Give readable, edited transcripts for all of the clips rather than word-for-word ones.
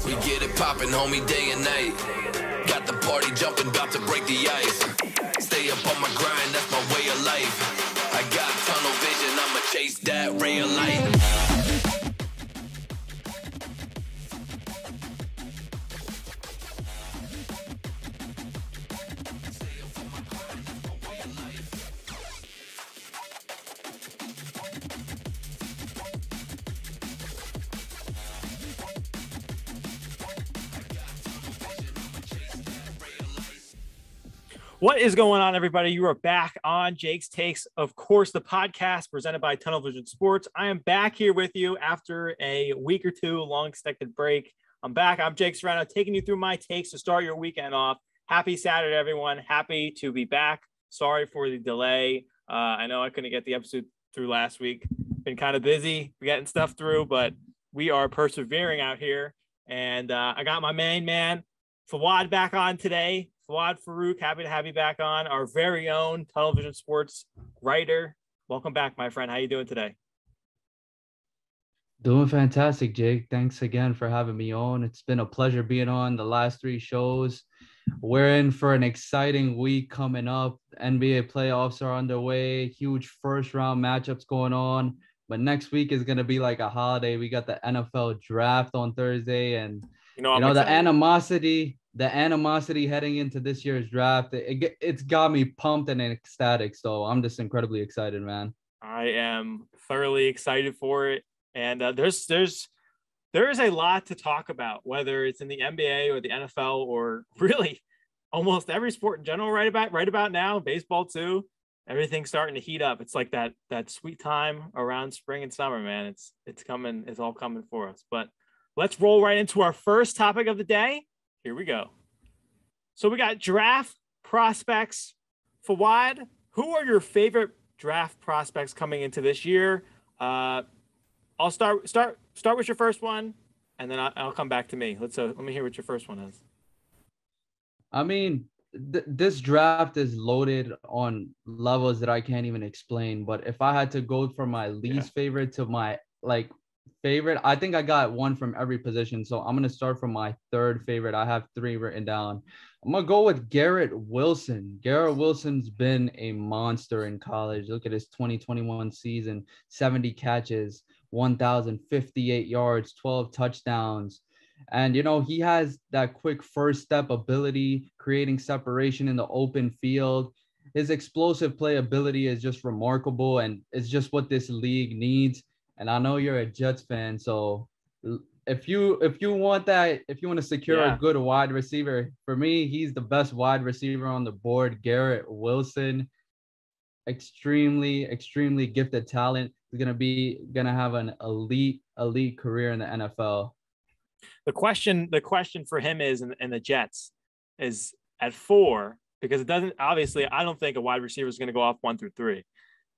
We get it poppin', homie, day and night. Got the party jumping, about to break the ice. Stay up on my grind, that's my way of life. I got tunnel vision, I'ma chase that ray of light. What is going on, everybody? You are back on Jake's Takes, of course, the podcast presented by Tunnel Vision Sports. I am back here with you after a week or two, long expected break. I'm back. I'm Jake SERRANO, taking you through my takes to start your weekend off. Happy Saturday, everyone. Happy to be back. Sorry for the delay. I know I couldn't get the episode through last week. Been kind of busy getting stuff through, but we are persevering out here. And I got my main man, Fawaad, back on today. Fawaad, FAROOQ, happy to have you back on. Our very own Tunnel Vision Sports writer. Welcome back, my friend. How you doing today? Doing fantastic, Jake. Thanks again for having me on. It's been a pleasure being on the last three shows. We're in for an exciting week coming up. NBA playoffs are underway. Huge first-round matchups going on. But next week is going to be like a holiday. We got the NFL draft on Thursday. And, the animosity heading into this year's draft, it's got me pumped and ecstatic. So I'm just incredibly excited, man. I am thoroughly excited for it. And there is a lot to talk about, whether it's in the NBA or the NFL or really almost every sport in general right about now, baseball too. Everything's starting to heat up. It's like that sweet time around spring and summer, man. It's coming. It's all coming for us. But let's roll right into our first topic of the day. Here we go. So we got draft prospects. Fawaad, who are your favorite draft prospects coming into this year? I'll start with your first one, and then I'll come back to me. Let me hear what your first one is. I mean, this draft is loaded on levels that I can't even explain. But if I had to go from my least favorite to my favorite, I think I got one from every position. So I'm going to start from my third favorite. I have three written down. I'm going to go with Garrett Wilson. Garrett Wilson's been a monster in college. Look at his 2021 season, 70 catches, 1,058 yards, 12 touchdowns. And, he has that quick first step ability, creating separation in the open field. His explosive play ability is just remarkable, and it's just what this league needs. And I know you're a Jets fan, so if you want to secure a good wide receiver, for me, he's the best wide receiver on the board. Garrett Wilson, extremely gifted talent. He's gonna have an elite career in the NFL. The question for him is, and the Jets is at 4, because it doesn't, obviously, I don't think a wide receiver is going to go off 1 through 3.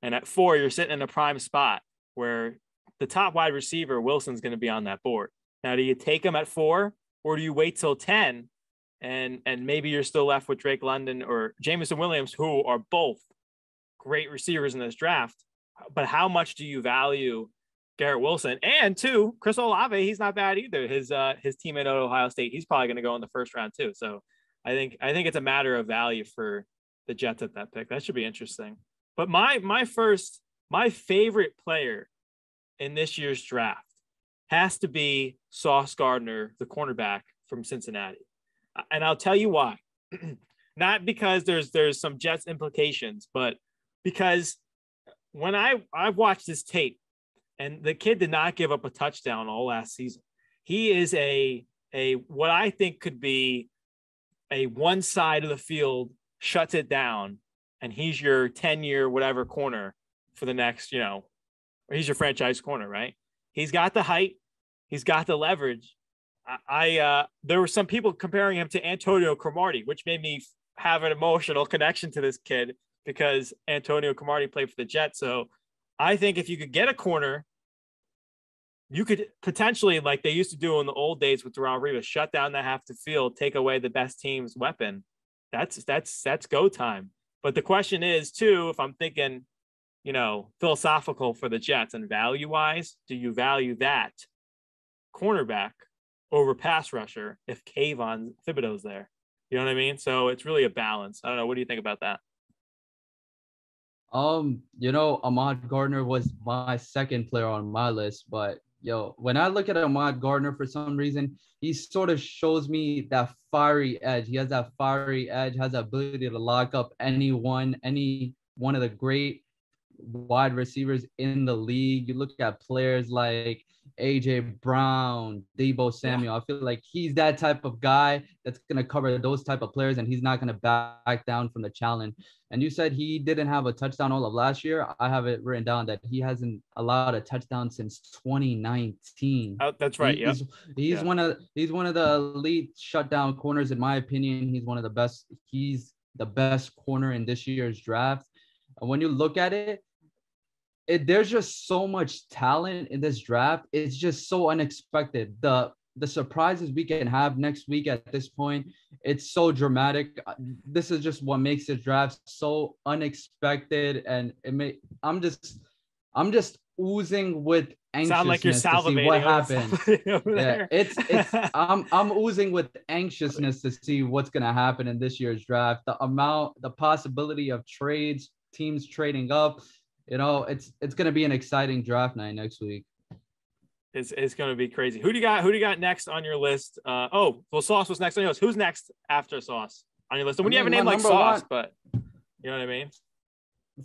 And at 4, you're sitting in a prime spot where the top wide receiver, Wilson's going to be on that board. Now, do you take him at 4, or do you wait till 10 and maybe you're still left with Drake London or Jameson Williams, who are both great receivers in this draft? But how much do you value Garrett Wilson? And 2, Chris Olave, he's not bad either. His teammate at Ohio State, he's probably going to go in the first round too. So I think it's a matter of value for the Jets at that pick. That should be interesting. But my favorite player in this year's draft has to be Sauce Gardner, the cornerback from Cincinnati. And I'll tell you why. Not because there's some Jets implications, but because when I've watched this tape, and the kid did not give up a touchdown all last season. He is a what I think could be a one side of the field shuts it down, and he's your 10-year whatever corner for the next, or he's your franchise corner, right? He's got the height, he's got the leverage. There were some people comparing him to Antonio Cromartie, which made me have an emotional connection to this kid because Antonio Cromartie played for the Jets. So I think if you could get a corner, you could potentially, like they used to do in the old days with Darrelle Revis, shut down the half the field, take away the best team's weapon. That's go time. But the question is too, if I'm thinking, philosophical for the Jets and value wise, do you value that cornerback over pass rusher if Kayvon Thibodeau's there. You know what I mean? So it's really a balance. I don't know. What do you think about that? Ahmad Gardner was my second player on my list, but when I look at Ahmad Gardner, for some reason, he sort of shows me that fiery edge. He has that fiery edge, has the ability to lock up any one of the great wide receivers in the league. You look at players like AJ Brown, Deebo Samuel. I feel like he's that type of guy that's going to cover those type of players, and he's not going to back down from the challenge. And you said he didn't have a touchdown all of last year. I have it written down that he hasn't allowed a touchdown since 2019. Oh, that's right. He's one of the elite shutdown corners, in my opinion. He's one of the best. He's the best corner in this year's draft. And when you look at it, there's just so much talent in this draft. It's just so unexpected. The surprises we can have next week at this point, it's so dramatic. This is just what makes this draft so unexpected, and I'm just oozing with anxiousness. Sound like you're salivating to see what happens. Yeah, I'm oozing with anxiousness to see what's gonna happen in this year's draft. The possibility of trades, teams trading up. It's going to be an exciting draft night next week. It's going to be crazy. Who do you got next on your list? Sauce was next on yours. Who's next after Sauce on your list? And when you have a name like Sauce, but you know what I mean?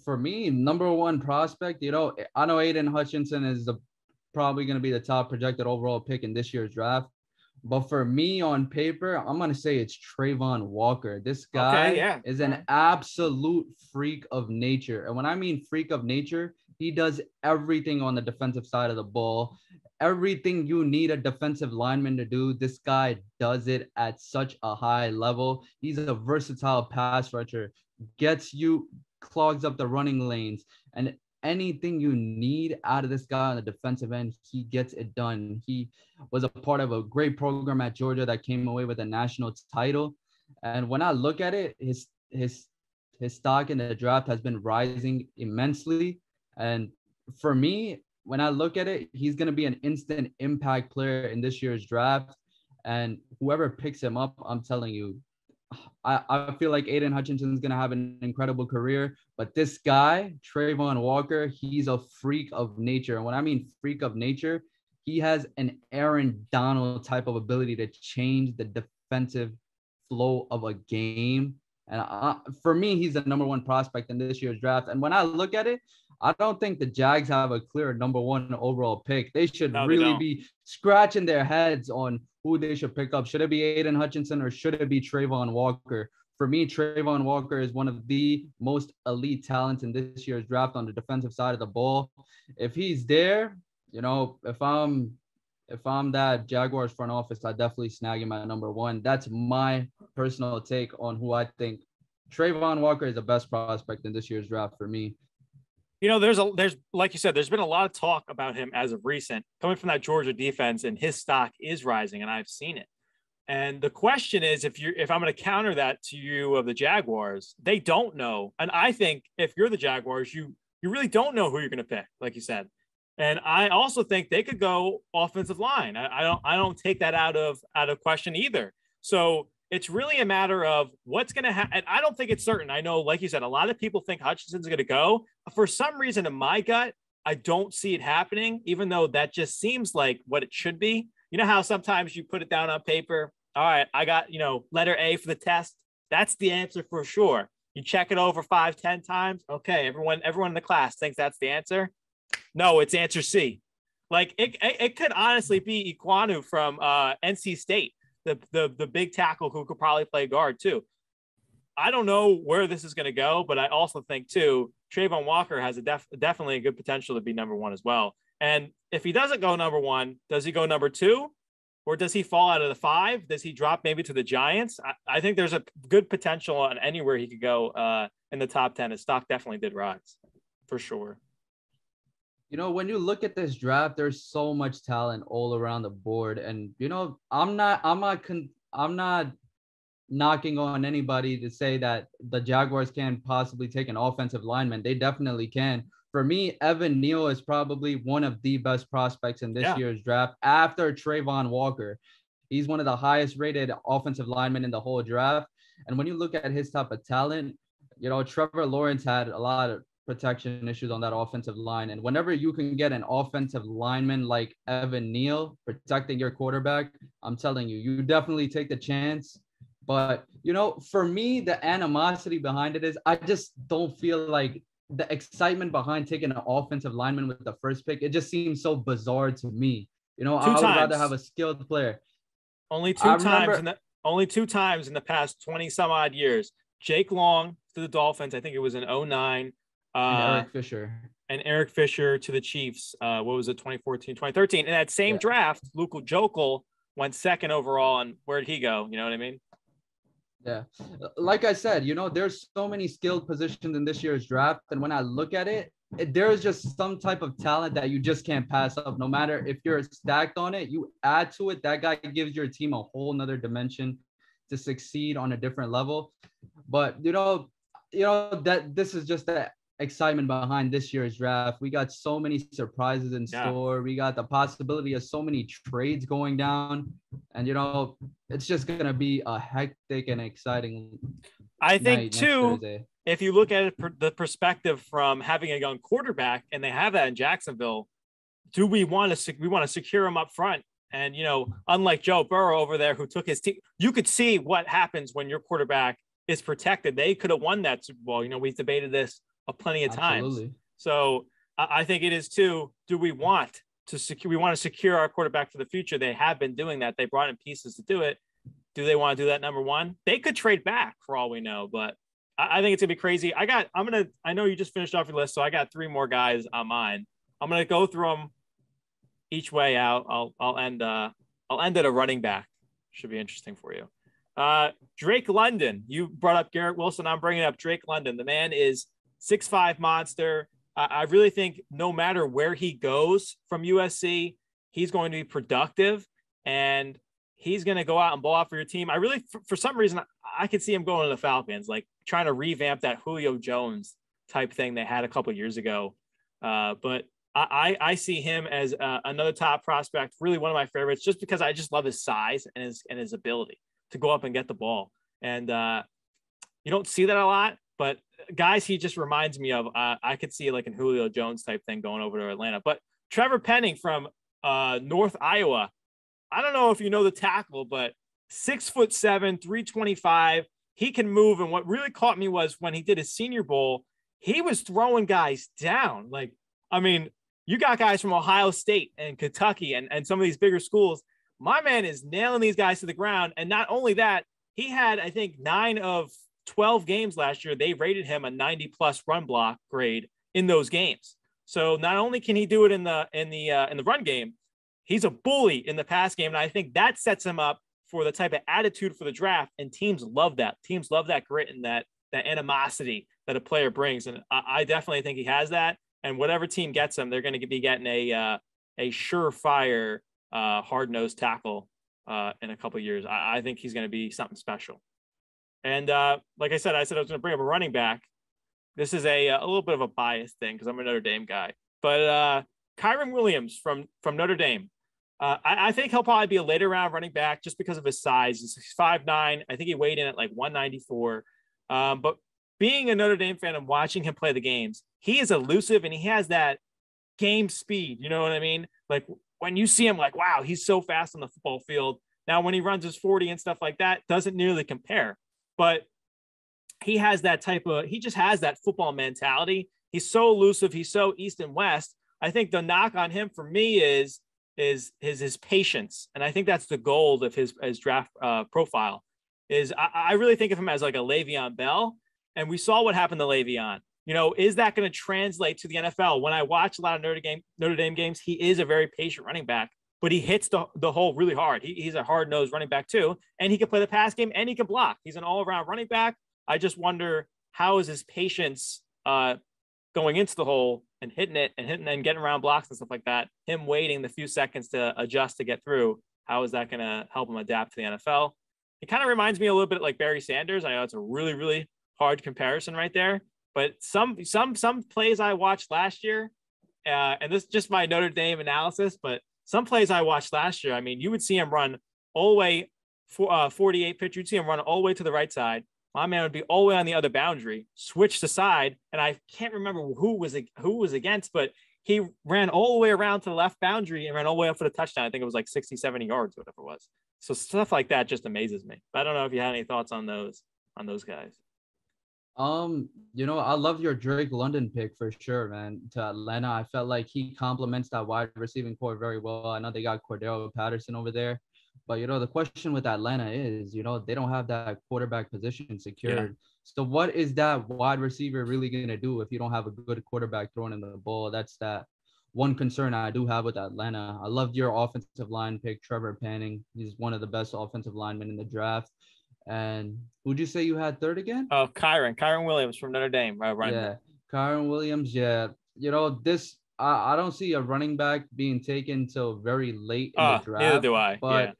For me, number one prospect, I know Aiden Hutchinson is probably going to be the top projected overall pick in this year's draft. But for me, on paper, I'm going to say it's Trayvon Walker. This guy is an absolute freak of nature. And when I mean freak of nature, he does everything on the defensive side of the ball. Everything you need a defensive lineman to do, this guy does it at such a high level. He's a versatile pass rusher, clogs up the running lanes, and anything you need out of this guy on the defensive end, he gets it done. He was a part of a great program at Georgia that came away with a national title. And when I look at it, his stock in the draft has been rising immensely. And for me, when I look at it, he's going to be an instant impact player in this year's draft. And whoever picks him up, I'm telling you, I feel like Aiden Hutchinson is going to have an incredible career, but this guy, Trayvon Walker, he's a freak of nature. And when I mean freak of nature, he has an Aaron Donald type of ability to change the defensive flow of a game. And for me, he's the number one prospect in this year's draft. And when I look at it, I don't think the Jags have a clear number one overall pick. They should really be scratching their heads on who they should pick up. Should it be Aiden Hutchinson or should it be Trayvon Walker? For me, Trayvon Walker is one of the most elite talents in this year's draft on the defensive side of the ball. If he's there, if I'm that Jaguars front office, I definitely snag him at number one. That's my personal take on who I think. Trayvon Walker is the best prospect in this year's draft for me. There's like you said, there's been a lot of talk about him as of recent, coming from that Georgia defense, and his stock is rising, and I've seen it. And the question is, if I'm going to counter that to you of the Jaguars, they don't know. And I think if you're the Jaguars, you really don't know who you're going to pick, like you said. And I also think they could go offensive line. I don't take that out of question either. So it's really a matter of what's going to happen. And I don't think it's certain. I know, like you said, a lot of people think Hutchinson's going to go. For some reason, in my gut, I don't see it happening, even though that just seems like what it should be. You know how sometimes you put it down on paper? All right, I got, letter A for the test. That's the answer for sure. You check it over 5-10 times. Okay, everyone in the class thinks that's the answer. No, it's answer C. Like it could honestly be Iquanu from NC State. The big tackle who could probably play guard too. I don't know where this is going to go, but I also think too, Trayvon Walker has definitely a good potential to be number one as well. And if he doesn't go number one, does he go number two? Or does he fall out of the 5? Does he drop maybe to the Giants? I think there's a good potential on anywhere he could go in the top 10. His stock definitely did rise for sure. When you look at this draft, there's so much talent all around the board. And, I'm not knocking on anybody to say that the Jaguars can possibly take an offensive lineman. They definitely can. For me, Evan Neal is probably one of the best prospects in this year's draft after Trayvon Walker. He's one of the highest rated offensive linemen in the whole draft. And when you look at his type of talent, you know, Trevor Lawrence had a lot of protection issues on that offensive line. And whenever you can get an offensive lineman like Evan Neal protecting your quarterback, I'm telling you, you definitely take the chance. But, you know, for me, the animosity behind it is I just don't feel like the excitement behind taking an offensive lineman with the first pick. It just seems so bizarre to me. You know, I would rather have a skilled player. Only two times in the past 20 some odd years. Jake Long to the Dolphins, I think it was in 2009. And Eric Fisher to the Chiefs. What was it, 2014, 2013? In that same draft, Luke Jokel went second overall. And where'd he go? You know what I mean? Yeah. Like I said, you know, there's so many skilled positions in this year's draft. And when I look at it, there's just some type of talent that you just can't pass up. No matter if you're stacked on it, you add to it. That guy gives your team a whole nother dimension to succeed on a different level. But, you know, that this is just the excitement behind this year's draft. We got so many surprises in store. We got the possibility of so many trades going down. And, you know, it's just going to be a hectic and exciting I think, too, if you look at it, the perspective from having a young quarterback, and they have that in Jacksonville, do we want to secure him up front? And, you know, unlike Joe Burrow over there, who took his team, you could see what happens when your quarterback is protected. They could have won that Super Bowl. You know, we've debated this plenty of times. So I think it is too. Do we want to secure our quarterback for the future? They have been doing that. They brought in pieces to do it. Do they want to do that? Number one, they could trade back for all we know, but I think it's gonna be crazy. I know you just finished off your list, so I got 3 more guys on mine. I'm gonna go through them each way out. I'll end at a running back. Should be interesting for you. Drake London. You brought up Garrett Wilson. I'm bringing up Drake London. The man is 6'5" monster. I really think no matter where he goes from USC, he's going to be productive, and he's going to go out and blow out for your team. I really, for some reason, I could see him going to the Falcons, like trying to revamp that Julio Jones type thing they had a couple of years ago. But I see him as another top prospect, really one of my favorites, just because I just love his size and his ability to go up and get the ball. And you don't see that a lot, but guys he just reminds me of, I could see like a Julio Jones type thing going over to Atlanta. But Trevor Penning from North Iowa, I don't know if you know the tackle, but 6'7", 325. He can move. And what really caught me was when he did his Senior Bowl, he was throwing guys down. Like, I mean, you got guys from Ohio State and Kentucky and some of these bigger schools. My man is nailing these guys to the ground. And not only that, he had, I think, 9 of 12 games last year. They rated him a 90+ run block grade in those games. So not only can he do it in the run game, he's a bully in the pass game. And I think that sets him up for the type of attitude for the draft. And teams love that. Teams love that grit and that animosity that a player brings. And I definitely think he has that. And whatever team gets him, they're going to be getting a surefire, hard-nosed tackle in a couple of years. I think he's going to be something special. And like I said I was going to bring up a running back. This is a little bit of a biased thing because I'm a Notre Dame guy. But Kyren Williams from Notre Dame. I think he'll probably be a later round running back just because of his size. He's 5'9". I think he weighed in at like 194. But being a Notre Dame fan and watching him play the games, he is elusive and he has that game speed. You know what I mean? Like when you see him, like, wow, he's so fast on the football field. Now, when he runs his 40 and stuff like that, doesn't nearly compare. But he has that he just has that football mentality. He's so elusive. He's so East and West. I think the knock on him for me is his patience. And I think that's the gold of his draft profile. I really think of him as like a Le'Veon Bell. And we saw what happened to Le'Veon. You know, is that going to translate to the NFL? When I watch a lot of Notre Dame games, he is a very patient running back, but he hits the hole really hard. He's a hard-nosed running back too, and he can play the pass game and he can block. He's an all-around running back. I just wonder, how is his patience going into the hole and hitting it and getting around blocks and stuff like that, him waiting the few seconds to adjust to get through, how is that going to help him adapt to the NFL? It kind of reminds me a little bit like Barry Sanders. I know it's a really, really hard comparison right there, but some plays I watched last year, and this is just my Notre Dame analysis, but some plays I watched last year, I mean, you would see him run all the way for 48 pitch. You'd see him run all the way to the right side. My man would be all the way on the other boundary, switch the side, and I can't remember who was against, but he ran all the way around to the left boundary and ran all the way up for the touchdown. I think it was like 60, 70 yards, whatever it was. So stuff like that just amazes me. But I don't know if you had any thoughts on those guys. I love your Drake London pick for sure, man, to Atlanta. I felt like he complements that wide receiving core very well. I know they got Cordero Patterson over there, but the question with Atlanta is, they don't have that quarterback position secured. Yeah. So what is that wide receiver really going to do if you don't have a good quarterback throwing in the ball? That's that one concern I do have with Atlanta. I loved your offensive line pick, Trevor Panning. He's one of the best offensive linemen in the draft. And who'd you say you had third again? Oh, Kyren Williams from Notre Dame. Yeah, Kyren Williams. Yeah, this I don't see a running back being taken till very late in the draft. Neither do I. But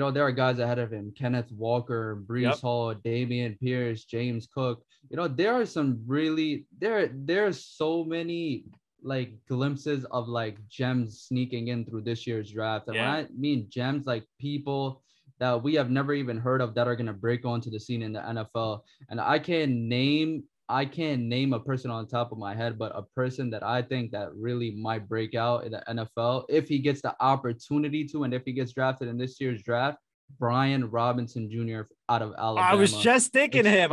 there are guys ahead of him: Kenneth Walker, Breece Hall, Dameon Pierce, James Cook. There are some really there's so many like glimpses of like gems sneaking in through this year's draft. And when I mean gems, like people that we have never even heard of that are going to break onto the scene in the NFL. And I can't name a person on top of my head, but a person that I think that really might break out in the NFL if he gets the opportunity to, and if he gets drafted in this year's draft, Brian Robinson Jr. out of Alabama. I was just thinking of him.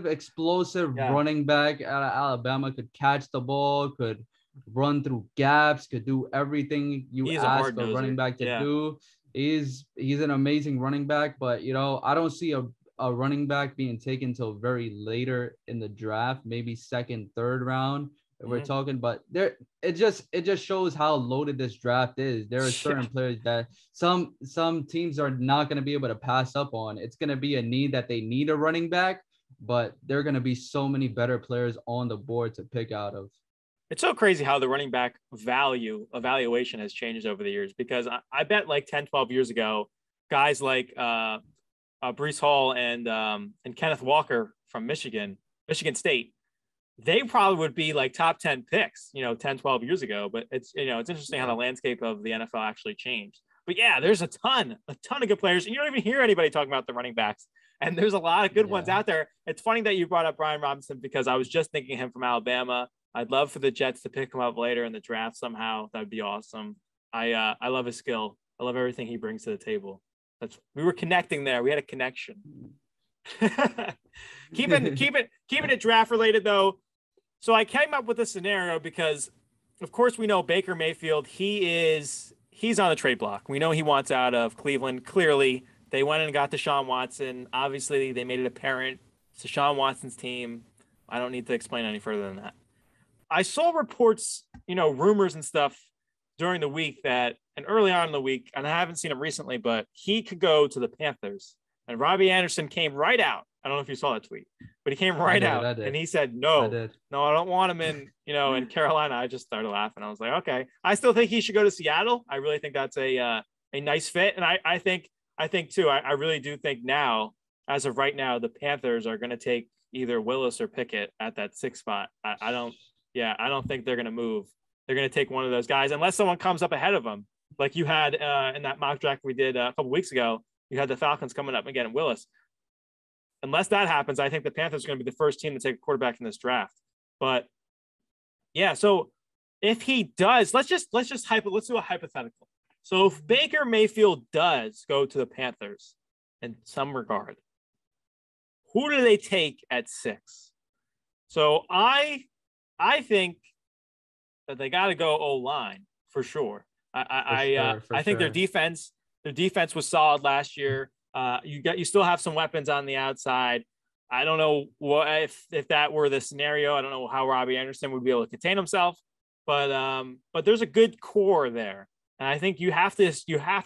Explosive running back out of Alabama, could catch the ball, could run through gaps, could do everything you ask a running back to do. He's an amazing running back, but I don't see a running back being taken till very later in the draft, maybe second, third round. We're talking, but it just shows how loaded this draft is. There are certain players that some teams are not going to be able to pass up on. It's going to be a need that they need a running back, but there are going to be so many better players on the board to pick out of. It's so crazy how the running back evaluation has changed over the years, because I bet like 10, 12 years ago, guys like Breece Hall and Kenneth Walker from Michigan State, they probably would be like top 10 picks, 10, 12 years ago. But it's interesting how the landscape of the NFL actually changed. But yeah, there's a ton of good players. And you don't even hear anybody talking about the running backs. And there's a lot of good ones out there. It's funny that you brought up Brian Robinson, because I was just thinking of him from Alabama. I'd love for the Jets to pick him up later in the draft somehow. That'd be awesome. I love his skill. I love everything he brings to the table. We were connecting there. We had a connection. keeping it draft related though. So I came up with a scenario because, of course, we know Baker Mayfield. He's on the trade block. We know he wants out of Cleveland. Clearly, they went and got Deshaun Watson. Obviously, they made it apparent it's Deshaun Watson's team. I don't need to explain any further than that. I saw reports, rumors and stuff during the week and early on in the week, and I haven't seen him recently, but he could go to the Panthers. And Robbie Anderson came right out. I don't know if you saw that tweet, but he came right out and he said, no, I don't want him in Carolina. I just started laughing. I was like, okay, I still think he should go to Seattle. I really think that's a nice fit. And I think too, I really do think now, as of right now, the Panthers are going to take either Willis or Pickett at that 6th spot. I don't think they're going to move. They're going to take one of those guys unless someone comes up ahead of them. Like you had in that mock draft we did a couple weeks ago, you had the Falcons coming up again, Willis. Unless that happens, I think the Panthers are going to be the first team to take a quarterback in this draft. But yeah, so if he does, let's do a hypothetical. So if Baker Mayfield does go to the Panthers in some regard, who do they take at 6? So I think that they got to go O-line for sure. I think their defense was solid last year. You still have some weapons on the outside. I don't know what if that were the scenario. I don't know how Robbie Anderson would be able to contain himself, but there's a good core there, and I think you have to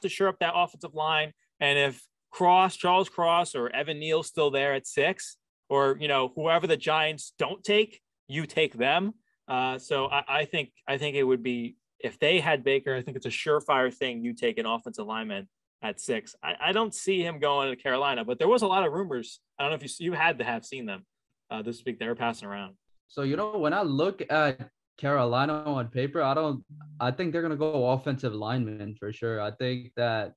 shore up that offensive line. And if Charles Cross or Evan Neal's still there at 6, or whoever the Giants don't take, you take them. So I think it would be, if they had Baker, I think it's a surefire thing. You take an offensive lineman at 6. I don't see him going to Carolina, but there was a lot of rumors. I don't know if you had to have seen them this week. They were passing around. So, when I look at Carolina on paper, I think they're gonna go offensive lineman for sure. I think that,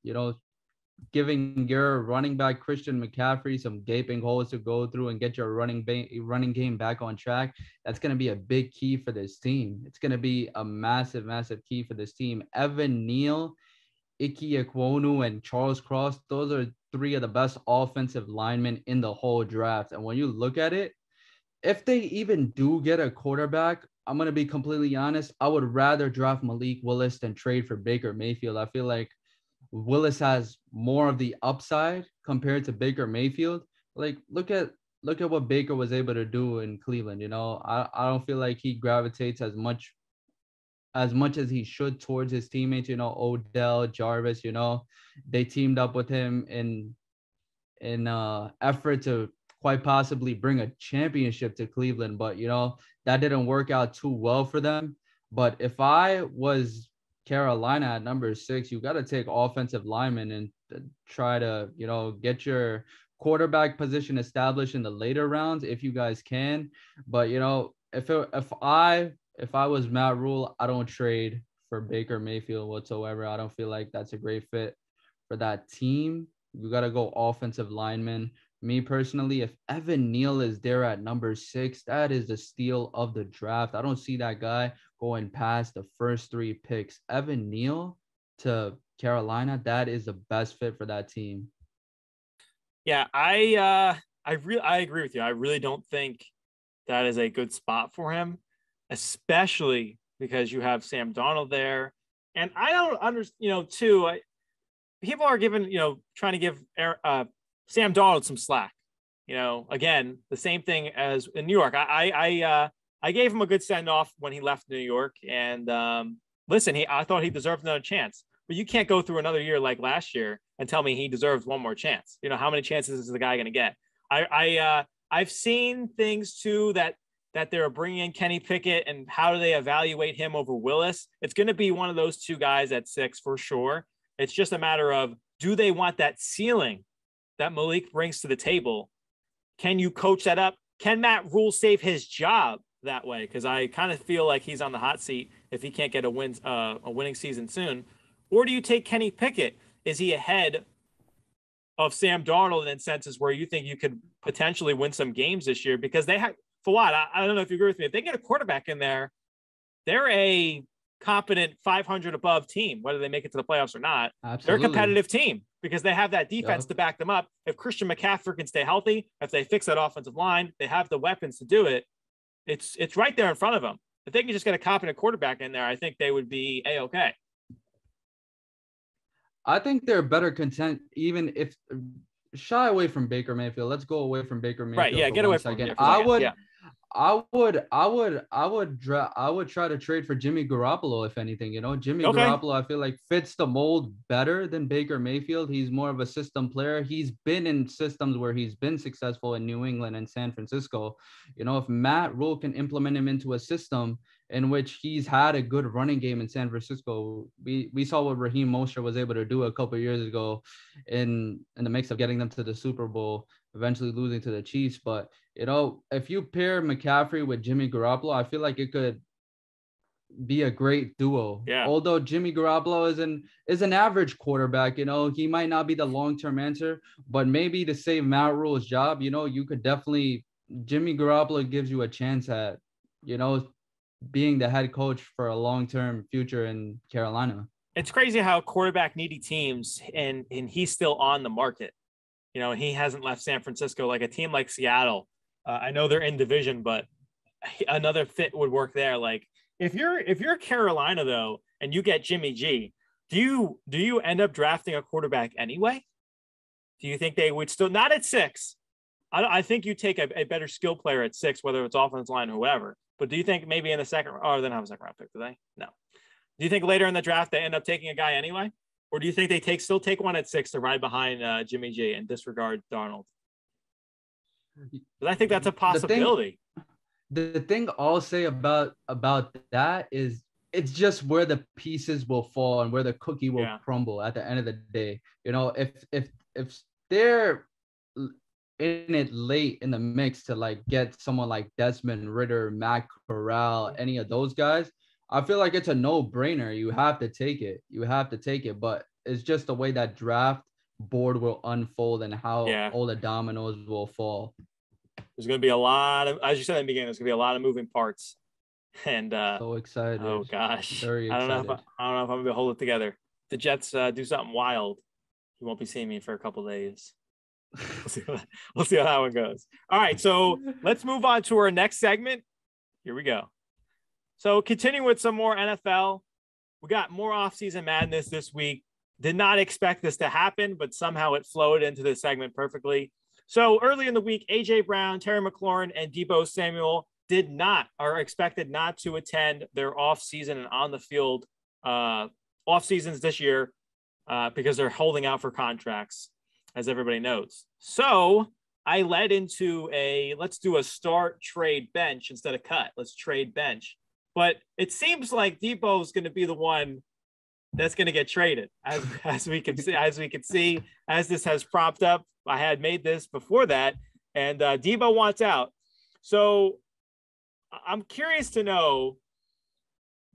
giving your running back Christian McCaffrey some gaping holes to go through and get your running game back on track, that's going to be a big key for this team. It's going to be a massive, massive key for this team. Evan Neal, Ike Ekwonu, and Charles Cross, those are three of the best offensive linemen in the whole draft. And when you look at it, if they even do get a quarterback, I'm going to be completely honest, I would rather draft Malik Willis than trade for Baker Mayfield. I feel like Willis has more of the upside compared to Baker Mayfield. Like, look at what Baker was able to do in Cleveland. I don't feel like he gravitates as much as he should towards his teammates. Odell, Jarvis. They teamed up with him in effort to quite possibly bring a championship to Cleveland, but that didn't work out too well for them. But if I was Carolina at number 6, you got to take offensive linemen and try to, get your quarterback position established in the later rounds if you guys can. But, if I was Matt Rule, I don't trade for Baker Mayfield whatsoever. I don't feel like that's a great fit for that team. You got to go offensive lineman. Me personally, if Evan Neal is there at number 6, that is the steal of the draft. I don't see that guy going past the first 3 picks. Evan Neal to Carolina, that is the best fit for that team. Yeah, I agree with you. I really don't think that is a good spot for him, especially because you have Sam Darnold there. And I don't understand, people are trying to give Sam Darnold some slack. Again, the same thing as in New York. I gave him a good send off when he left New York, and listen, I thought he deserved another chance. But you can't go through another year like last year and tell me he deserves one more chance. How many chances is the guy going to get? I've seen things too that they're bringing in Kenny Pickett, and how do they evaluate him over Willis? It's going to be one of those two guys at 6 for sure. It's just a matter of, do they want that ceiling that Malik brings to the table? Can you coach that up? Can Matt Rule save his job that way? Because I kind of feel like he's on the hot seat if he can't get a winning season soon. Or do you take Kenny Pickett? Is he ahead of Sam Darnold in senses where you think you could potentially win some games this year? Because they have, Fawad, I don't know if you agree with me, if they get a quarterback in there, they're a competent 500 above team, whether they make it to the playoffs or not. Absolutely. They're a competitive team because they have that defense to back them up. If Christian McCaffrey can stay healthy, if they fix that offensive line, they have the weapons to do it. It's right there in front of them. If they can just get a competent quarterback in there, I think they would be A-okay. I think they're better content, even if shy away from Baker Mayfield. Let's go away from Baker Mayfield. Right. Yeah. Get away from him. I would try to trade for Jimmy Garoppolo, if anything. Jimmy Garoppolo, I feel like fits the mold better than Baker Mayfield. He's more of a system player. He's been in systems where he's been successful in New England and San Francisco. If Matt Rule can implement him into a system in which he's had a good running game in San Francisco, we saw what Raheem Mostert was able to do a couple of years ago in the mix of getting them to the Super Bowl, eventually losing to the Chiefs. But if you pair McCaffrey with Jimmy Garoppolo, I feel like it could be a great duo. Yeah. Although Jimmy Garoppolo is an average quarterback, he might not be the long-term answer, but maybe to save Matt Rule's job, you could definitely, Jimmy Garoppolo gives you a chance at, being the head coach for a long-term future in Carolina. It's crazy how quarterback needy teams, and he's still on the market. He hasn't left San Francisco. Like a team like Seattle, I know they're in division, but another fit would work there. Like if you're Carolina though, and you get Jimmy G, do you end up drafting a quarterback anyway? Do you think they would still, not at 6? I think you take a better skill player at 6, whether it's offensive line or whoever. But do you think maybe in the second, or they don't have a second round pick, do they? No. Do you think later in the draft they end up taking a guy anyway? Or do you think they still take one at 6 to ride behind Jimmy G and disregard Darnold? But I think that's a possibility. The thing I'll say about that is it's just where the pieces will fall and where the cookie will crumble at the end of the day. If they're in it late in the mix to like get someone like Desmond Ritter, Matt Corral, any of those guys, I feel like it's a no-brainer. You have to take it. You have to take it. But it's just the way that draft board will unfold and how Yeah. all the dominoes will fall. There's going to be a lot of, as you said in the beginning, there's going to be a lot of moving parts. And So excited. oh gosh, Very I excited. don't know if I'm going to be able to hold it together. If the Jets do something wild, you won't be seeing me for a couple days. We'll see how that one goes. All right, so let's move on to our next segment. Here we go. So continuing with some more NFL, we got more offseason madness this week. Did not expect this to happen, but somehow it flowed into this segment perfectly. So early in the week, A.J. Brown, Terry McLaurin, and Deebo Samuel are expected not to attend their off-season and on-the-field off-seasons this year because they're holding out for contracts, as everybody knows. So I led into let's do a start, trade, bench instead of cut. Let's trade bench. But it seems like Deebo is going to be the one that's going to get traded, as we can see, as this has propped up. I had made this before that, and Deebo wants out. So I'm curious to know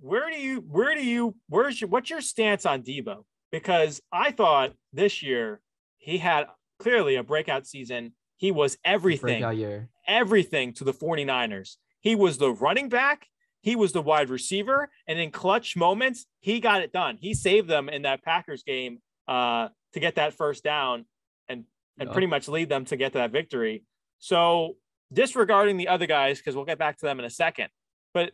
what's your stance on Deebo? Because I thought this year he had clearly a breakout season. He was everything to the 49ers. He was the running back. He was the wide receiver. And in clutch moments, he got it done. He saved them in that Packers game to get that first down and pretty much lead them to get to that victory. So disregarding the other guys, because we'll get back to them in a second. But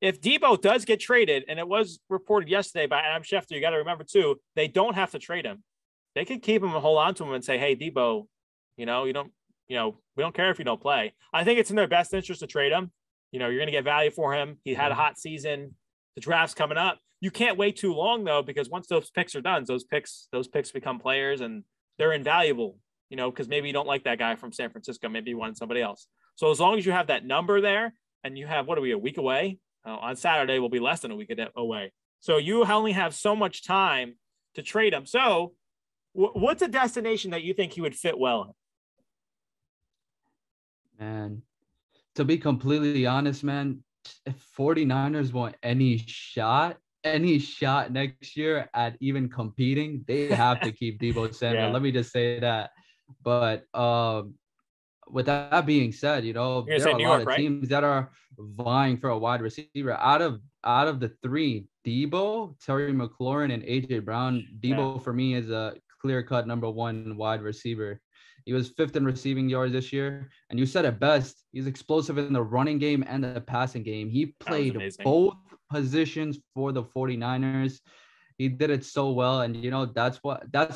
if Deebo does get traded, and it was reported yesterday by Adam Schefter, you got to remember too, they don't have to trade him. They could keep him and hold on to him and say, hey, Deebo, we don't care if you don't play. I think it's in their best interest to trade him. You're going to get value for him. He had a hot season. The draft's coming up. You can't wait too long though, because once those picks are done, those picks become players and they're invaluable, because maybe you don't like that guy from San Francisco. Maybe you want somebody else. So as long as you have that number there and you have, a week away? On Saturday, we'll be less than a week away. So you only have so much time to trade him. So what's a destination that you think he would fit well in? Man, to be completely honest, man, if 49ers want any shot next year at even competing, they have to keep Deebo Samuel. Let me just say that. But with that being said, there are a lot of teams that are vying for a wide receiver. Out of the three, Deebo, Terry McLaurin, and A.J. Brown, Deebo for me is a clear-cut number one wide receiver. He was fifth in receiving yards this year. And you said it best. He's explosive in the running game and the passing game. He played both positions for the 49ers. He did it so well. And, that's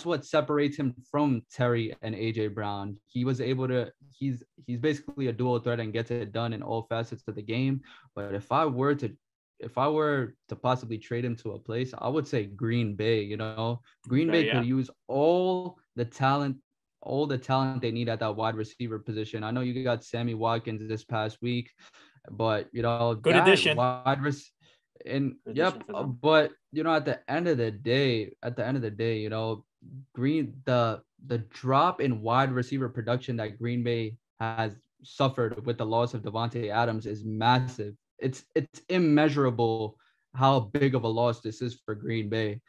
what separates him from Terry and A.J. Brown. He was able to – he's basically a dual threat and gets it done in all facets of the game. But if I were to possibly trade him to a place, I would say Green Bay. Green Bay could use all the talent they need at that wide receiver position. I know you got Sammy Watkins this past week, but good addition. But at the end of the day, the drop in wide receiver production that Green Bay has suffered with the loss of Devontae Adams is massive. It's immeasurable how big of a loss this is for Green Bay.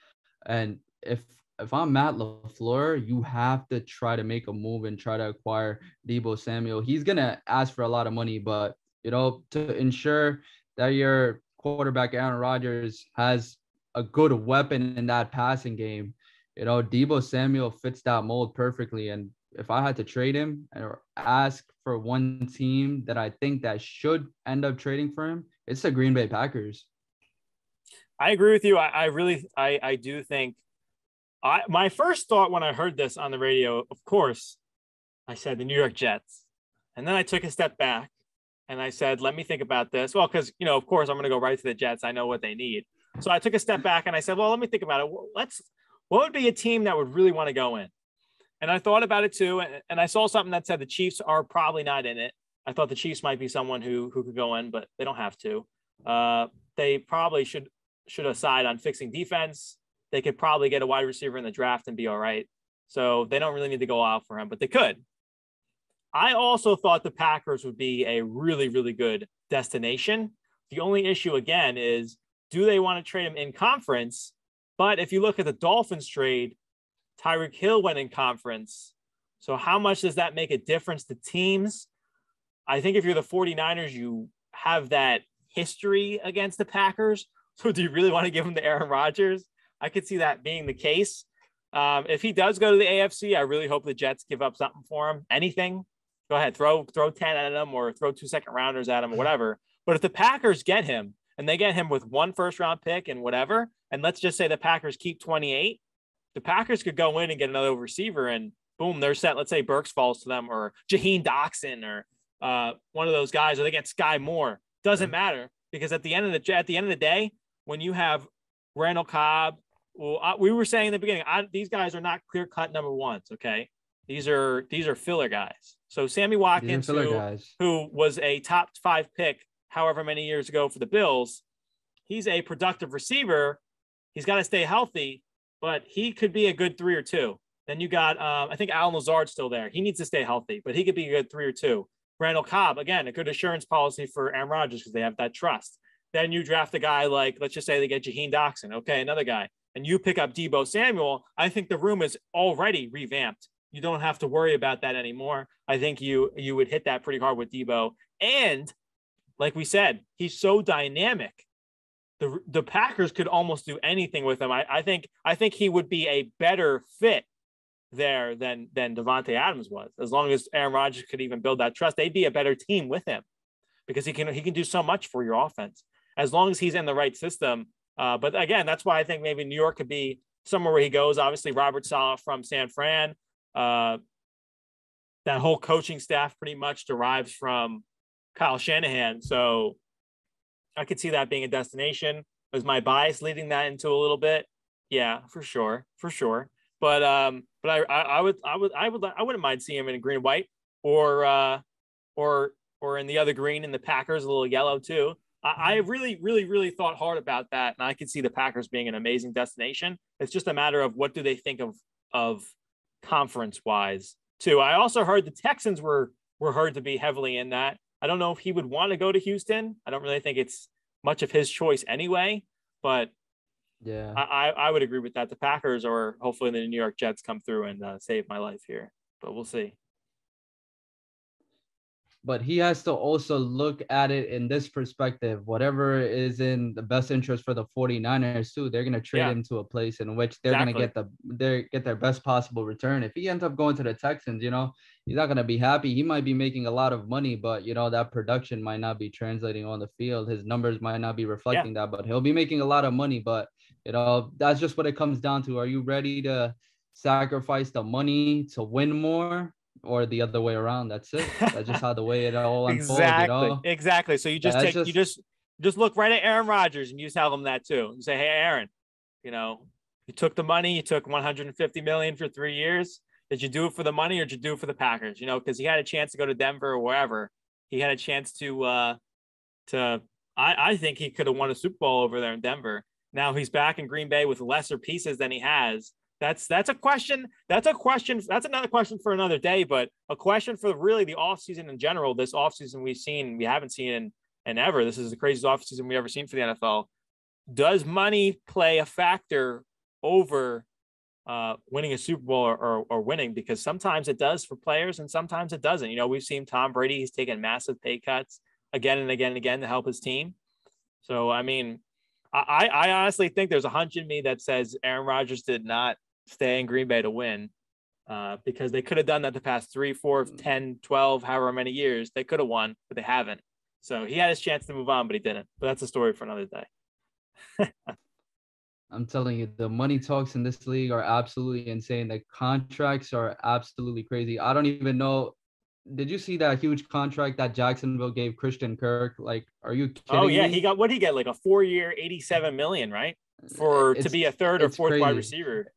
And if I'm Matt LaFleur, you have to try to make a move and try to acquire Deebo Samuel. He's going to ask for a lot of money, but, to ensure that your quarterback Aaron Rodgers has a good weapon in that passing game, Deebo Samuel fits that mold perfectly. And if I had to trade him or ask for one team that I think that should end up trading for him, it's the Green Bay Packers. I agree with you. I do think my first thought when I heard this on the radio, of course, I said the New York Jets. And then I took a step back and I said, let me think about this. Well, because, of course, I'm going to go right to the Jets. I know what they need. So I took a step back and I said, well, let me think about it. What would be a team that would really want to go in? And I thought about it too. And I saw something that said the Chiefs are probably not in it. I thought the Chiefs might be someone who could go in, but they don't have to. They probably should decide on fixing defense. They could probably get a wide receiver in the draft and be all right. So they don't really need to go out for him, but they could. I also thought the Packers would be a really, really good destination. The only issue, again, is do they want to trade him in conference? But if you look at the Dolphins trade, Tyreek Hill went in conference. So how much does that make a difference to teams? I think if you're the 49ers, you have that history against the Packers. So do you really want to give him to Aaron Rodgers? I could see that being the case. If he does go to the AFC, I really hope the Jets give up something for him. Anything. Go ahead, throw 10 at him or throw 2 second-rounders at him or whatever. But if the Packers get him and they get him with 1 first-round pick and whatever, and let's just say the Packers keep 28, the Packers could go in and get another receiver and boom, they're set. Let's say Burks falls to them or Jaheim Doxson or one of those guys, or they get Sky Moore. Doesn't matter because at the end of the day, when you have Randall Cobb, well, we were saying in the beginning, these guys are not clear-cut number ones. Okay, these are filler guys. So Sammy Watkins, who was a top 5 pick, however many years ago for the Bills, he's a productive receiver. He's got to stay healthy, but he could be a good 3 or 2. Then you got, I think Alan Lazard's still there. He needs to stay healthy, but he could be a good 3 or 2. Randall Cobb, again, a good assurance policy for Aaron Rodgers because they have that trust. Then you draft a guy like, let's just say they get Jaheim Doxson. Okay, another guy. And you pick up Deebo Samuel. I think the room is already revamped. You don't have to worry about that anymore. I think you would hit that pretty hard with Deebo. And like we said, he's so dynamic. The Packers could almost do anything with him. I think he would be a better fit there than Davante Adams was. As long as Aaron Rodgers could even build that trust, they'd be a better team with him because he can do so much for your offense as long as he's in the right system. But again, that's why I think maybe New York could be somewhere where he goes. Obviously, Robert Saleh from San Fran. That whole coaching staff pretty much derives from Kyle Shanahan. So I could see that being a destination. Was my bias leading that into a little bit? Yeah, for sure. But I wouldn't mind seeing him in a green and white or in the other green in the Packers, a little yellow too. I really thought hard about that, and I could see the Packers being an amazing destination. It's just a matter of what do they think of conference wise too. I also heard the Texans were heard to be heavily in that. I don't know if he would want to go to Houston. I don't really think it's much of his choice anyway, but yeah, I would agree with that. The Packers or hopefully the New York Jets come through and save my life here, but we'll see. But he has to also look at it in this perspective. Whatever is in the best interest for the 49ers too, they're going to trade him to a place in which they're going to get their best possible return. If he ends up going to the Texans, he's not going to be happy. He might be making a lot of money, but that production might not be translating on the field. His numbers might not be reflecting that, but he'll be making a lot of money. But that's just what it comes down to. Are you ready to sacrifice the money to win more? Or the other way around. That's it. That's just how the way it all unfolds. Exactly. So you just look right at Aaron Rodgers and you tell him that too. You say, hey, Aaron, you took the money. You took $150 million for 3 years. Did you do it for the money or did you do it for the Packers? Because he had a chance to go to Denver or wherever. He had a chance to. I think he could have won a Super Bowl over there in Denver. Now he's back in Green Bay with lesser pieces than he has. That's a question. That's another question for another day, but a question for really the offseason in general. This offseason we haven't seen in ever. This is the craziest offseason we've ever seen for the NFL. Does money play a factor over winning a Super Bowl or winning? Because sometimes it does for players and sometimes it doesn't. We've seen Tom Brady, he's taken massive pay cuts again and again and again to help his team. So, I mean, I honestly think there's a hunch in me that says Aaron Rodgers did not stay in Green Bay to win because they could have done that the past 3, 4, 10, 12, however many years. They could have won, but they haven't. So he had his chance to move on, but he didn't. But that's a story for another day. I'm telling you, the money talks in this league are absolutely insane. The contracts are absolutely crazy. I don't even know. Did you see that huge contract that Jacksonville gave Christian Kirk? Like, are you kidding Oh, yeah. me? He got, what did he get? Like a 4-year, $87 million, right? To be a third or fourth wide receiver.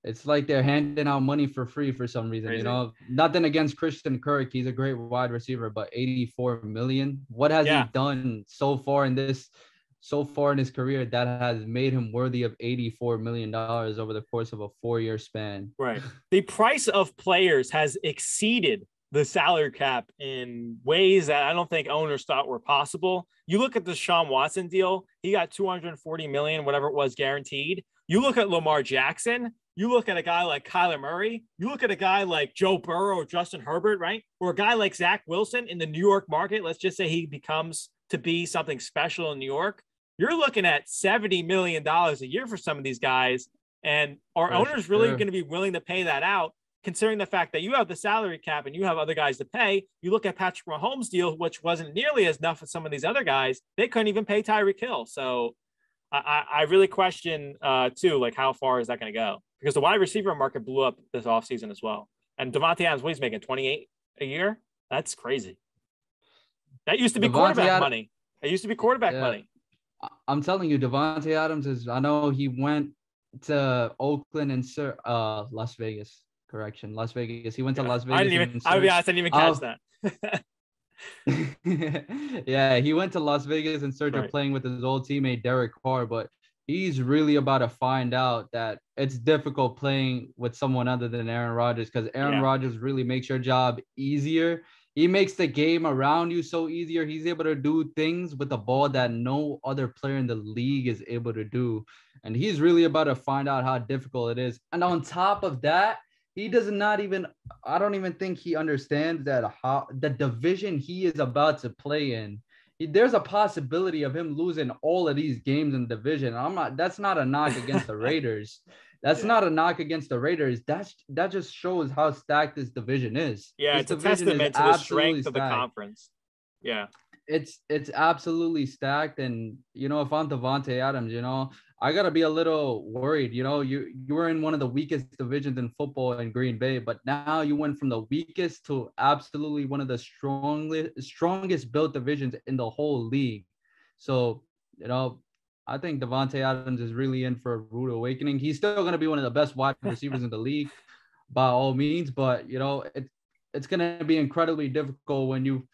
It's like they're handing out money for free for some reason, crazy. Nothing against Christian Kirk. He's a great wide receiver, but $84 million. What has he done so far in his career that has made him worthy of $84 million over the course of a 4-year span? Right. The price of players has exceeded the salary cap in ways that I don't think owners thought were possible. You look at the Deshaun Watson deal, he got $240 million, whatever it was, guaranteed. You look at Lamar Jackson, you look at a guy like Kyler Murray, you look at a guy like Joe Burrow or Justin Herbert, right? Or a guy like Zach Wilson in the New York market. Let's just say he becomes to be something special in New York. You're looking at $70 million a year for some of these guys. And are owners really going to be willing to pay that out, considering the fact that you have the salary cap and you have other guys to pay? You look at Patrick Mahomes' deal, which wasn't nearly as enough as some of these other guys. They couldn't even pay Tyreek Hill. So I really question, too, like how far is that going to go? Because the wide receiver market blew up this offseason as well. And Devontae Adams, what he's making, 28 a year? That's crazy. That used to be quarterback money. It used to be quarterback money. I'm telling you, Devontae Adams is, I know he went to Oakland and Las Vegas. Correction, Las Vegas. He went to Las Vegas. I'll be honest, I didn't even catch that. Yeah, he went to Las Vegas in search of playing with his old teammate Derek Carr, but he's really about to find out that it's difficult playing with someone other than Aaron Rodgers, because Aaron Rodgers really makes your job easier. He makes the game around you so easier. He's able to do things with the ball that no other player in the league is able to do. And he's really about to find out how difficult it is. And on top of that, he does not even, I don't even think he understands that how the division he is about to play in. There's a possibility of him losing all of these games in the division. That's not a knock against the Raiders. That's not a knock against the Raiders. That just shows how stacked this division is. Yeah, this it's a testament to the strength of the conference. Yeah. It's absolutely stacked. And, you know, if I'm Devontae Adams, you know, I got to be a little worried. You know, you were in one of the weakest divisions in football in Green Bay, but now you went from the weakest to absolutely one of the strongest built divisions in the whole league. So, you know, I think Devontae Adams is really in for a rude awakening. He's still going to be one of the best wide receivers in the league by all means, but, you know, it's going to be incredibly difficult when you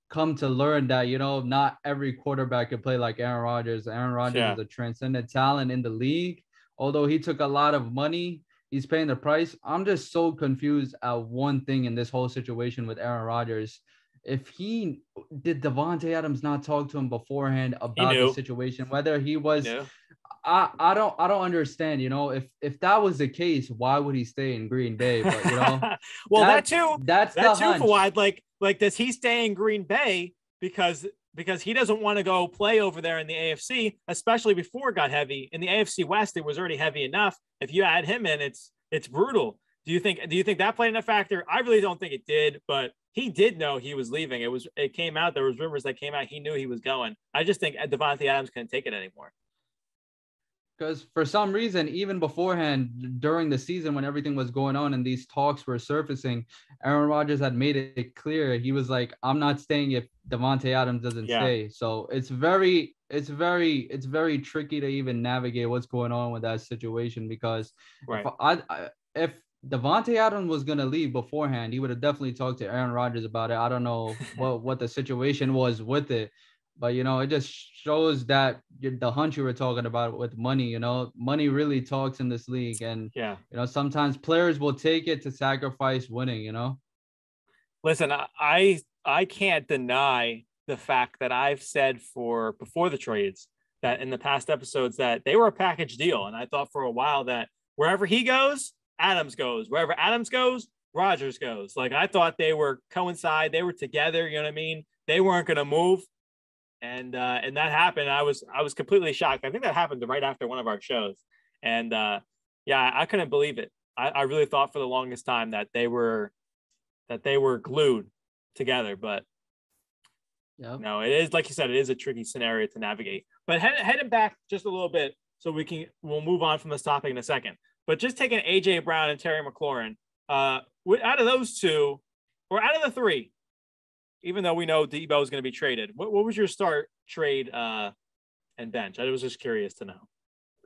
come to learn that, you know, not every quarterback can play like Aaron Rodgers. Aaron Rodgers is a transcendent talent in the league. Although he took a lot of money, he's paying the price. I'm just so confused at one thing in this whole situation with Aaron Rodgers. If he did Devontae Adams not talk to him beforehand about the situation, whether he was, I don't understand, you know, if that was the case, why would he stay in Green Bay? But, you know, well, that's Fawad. Like, does he stay in Green Bay because he doesn't want to go play over there in the AFC, especially before it got heavy in the AFC West? It was already heavy enough. If you add him in, it's brutal. Do you think that played in a factor? I really don't think it did, but he did know he was leaving. It came out. There was rumors that came out. He knew he was going. I just think Devontae Adams couldn't take it anymore. Because for some reason, even beforehand, during the season when everything was going on and these talks were surfacing, Aaron Rodgers had made it clear. He was like, I'm not staying if Devontae Adams doesn't stay. So it's very tricky to even navigate what's going on with that situation, because if Devontae Adams was going to leave beforehand, he would have definitely talked to Aaron Rodgers about it. I don't know what the situation was with it. But, you know, it just shows that the hunch you were talking about with money, you know, money really talks in this league. And, you know, sometimes players will take it to sacrifice winning, you know. Listen, I can't deny the fact that I've said before the trades that in the past episodes that they were a package deal. And I thought for a while that wherever he goes, Adams goes. Wherever Adams goes, Rodgers goes. Like, I thought they were coincide. They were together. You know what I mean? They weren't going to move. And that happened. I was completely shocked. I think that happened right after one of our shows. And I couldn't believe it. I really thought for the longest time that they were glued together. But no, it is, like you said, it is a tricky scenario to navigate. But heading back just a little bit, so we'll move on from this topic in a second. But just taking AJ Brown and Terry McLaurin, out of those two, or out of the three, even though we know Deebo is going to be traded, what was your start, trade, and bench? I was just curious to know.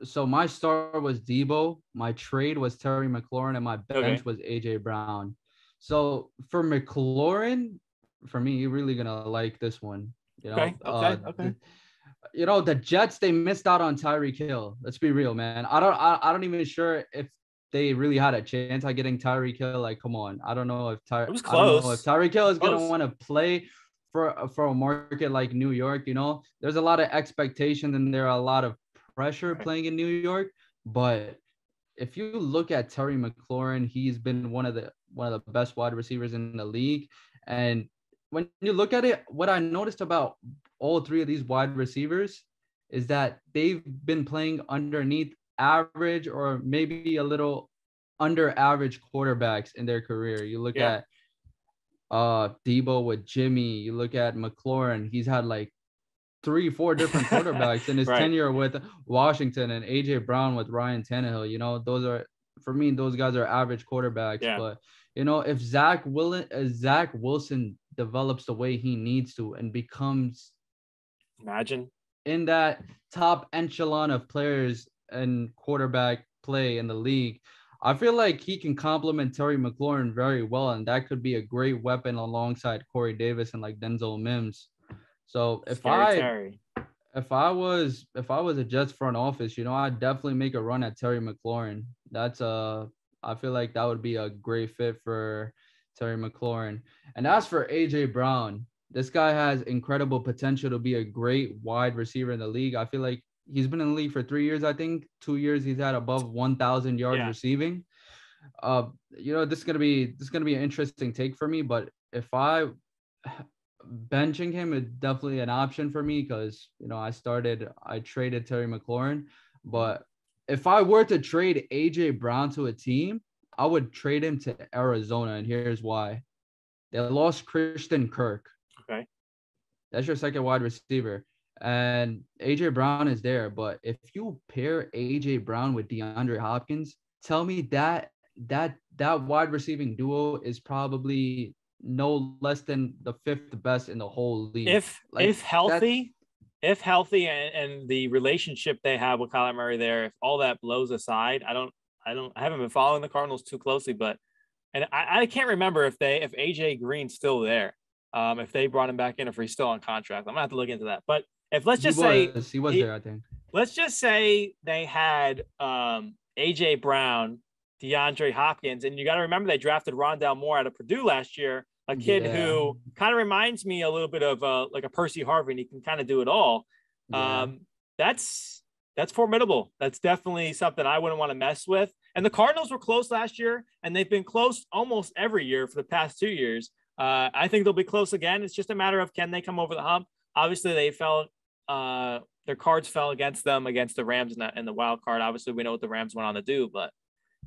So my start was Deebo, my trade was Terry McLaurin, and my bench was AJ Brown. So for McLaurin, for me, you're really gonna like this one. You know, okay. You know, the Jets, they missed out on Tyreek Hill. Let's be real, man. I don't even sure if they really had a chance at getting Tyreek Hill. Like, come on, I don't know if It was close. Tyreek Hill is gonna want to play for a market like New York. You know, there's a lot of expectation and there are a lot of pressure playing in New York. But if you look at Terry McLaurin, he's been one of the best wide receivers in the league. And when you look at it, what I noticed about all three of these wide receivers is that they've been playing underneath average or maybe a little under average quarterbacks in their career. You look at Deebo with Jimmy, you look at McLaurin, he's had like 3-4 different quarterbacks in his tenure with Washington, and AJ Brown with Ryan Tannehill. You know, those are, for me, those guys are average quarterbacks. But you know, if Zach Wilson develops the way he needs to and becomes in that top echelon of players and quarterback play in the league, I feel like he can complement Terry McLaurin very well, and that could be a great weapon alongside Corey Davis and like Denzel Mims. So if I was a Jets front office, you know, I'd definitely make a run at Terry McLaurin. I feel like that would be a great fit for Terry McLaurin. And as for AJ Brown, this guy has incredible potential to be a great wide receiver in the league. I feel like he's been in the league for 3 years. I think 2 years he's had above 1,000 yards receiving. You know, this is gonna be an interesting take for me. But if benching him is definitely an option for me because, you know, I traded Terry McLaurin. But if I were to trade AJ Brown to a team, I would trade him to Arizona, and here's why. They lost Christian Kirk. Okay. That's your second wide receiver. And AJ Brown is there. But if you pair AJ Brown with DeAndre Hopkins, tell me that wide receiving duo is probably no less than the 5th best in the whole league. If healthy and the relationship they have with Kyler Murray there, if all that blows aside, I haven't been following the Cardinals too closely, but I can't remember if AJ Green's still there, if they brought him back in, if he's still on contract. I'm gonna have to look into that. But if he was there, I think. Let's just say they had AJ Brown, DeAndre Hopkins, and you got to remember they drafted Rondale Moore out of Purdue last year, a kid who kind of reminds me a little bit of like a Percy Harvin, and he can kind of do it all. That's formidable. That's definitely something I wouldn't want to mess with. And the Cardinals were close last year, and they've been close almost every year for the past 2 years. I think they'll be close again. It's just a matter of, can they come over the hump? Obviously, they fell. Their cards fell against them against the Rams in the wild card. Obviously, we know what the Rams went on to do, but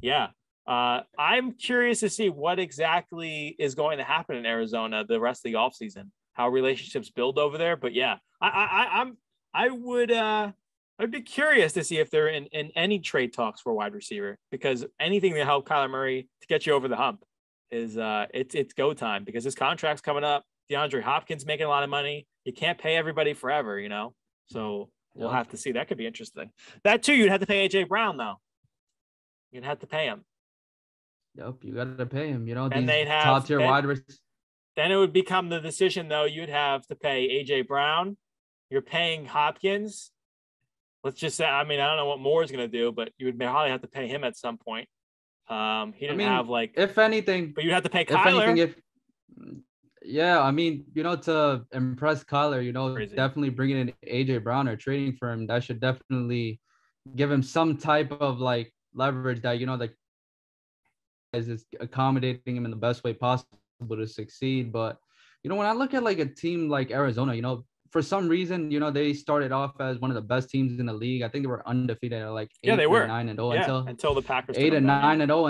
yeah. I'm curious to see what exactly is going to happen in Arizona the rest of the offseason, how relationships build over there. But yeah, I would be curious to see if they're in any trade talks for a wide receiver, because anything to help Kyler Murray to get you over the hump is it's go time, because his contract's coming up. DeAndre Hopkins making a lot of money. You can't pay everybody forever, you know? So we'll have to see. That could be interesting. That too, you'd have to pay AJ Brown though. You'd have to pay him. Yep, you got to pay him. You know, and these top-tier wide receivers. Then it would become the decision, though. You'd have to pay A.J. Brown. You're paying Hopkins. Let's just say, I mean, I don't know what Moore is going to do, but you would probably have to pay him at some point. He didn't have, like... If anything... But you'd have to pay Kyler. Yeah, I mean, you know, to impress Kyler, you know, definitely bringing in A.J. Brown or trading for him, that should definitely give him some type of, like, leverage that, you know, like, is accommodating him in the best way possible to succeed. But you know, when I look at like a team like Arizona, you know, for some reason, you know, they started off as one of the best teams in the league. I think they were undefeated at like 9-0 until the Packers 9-0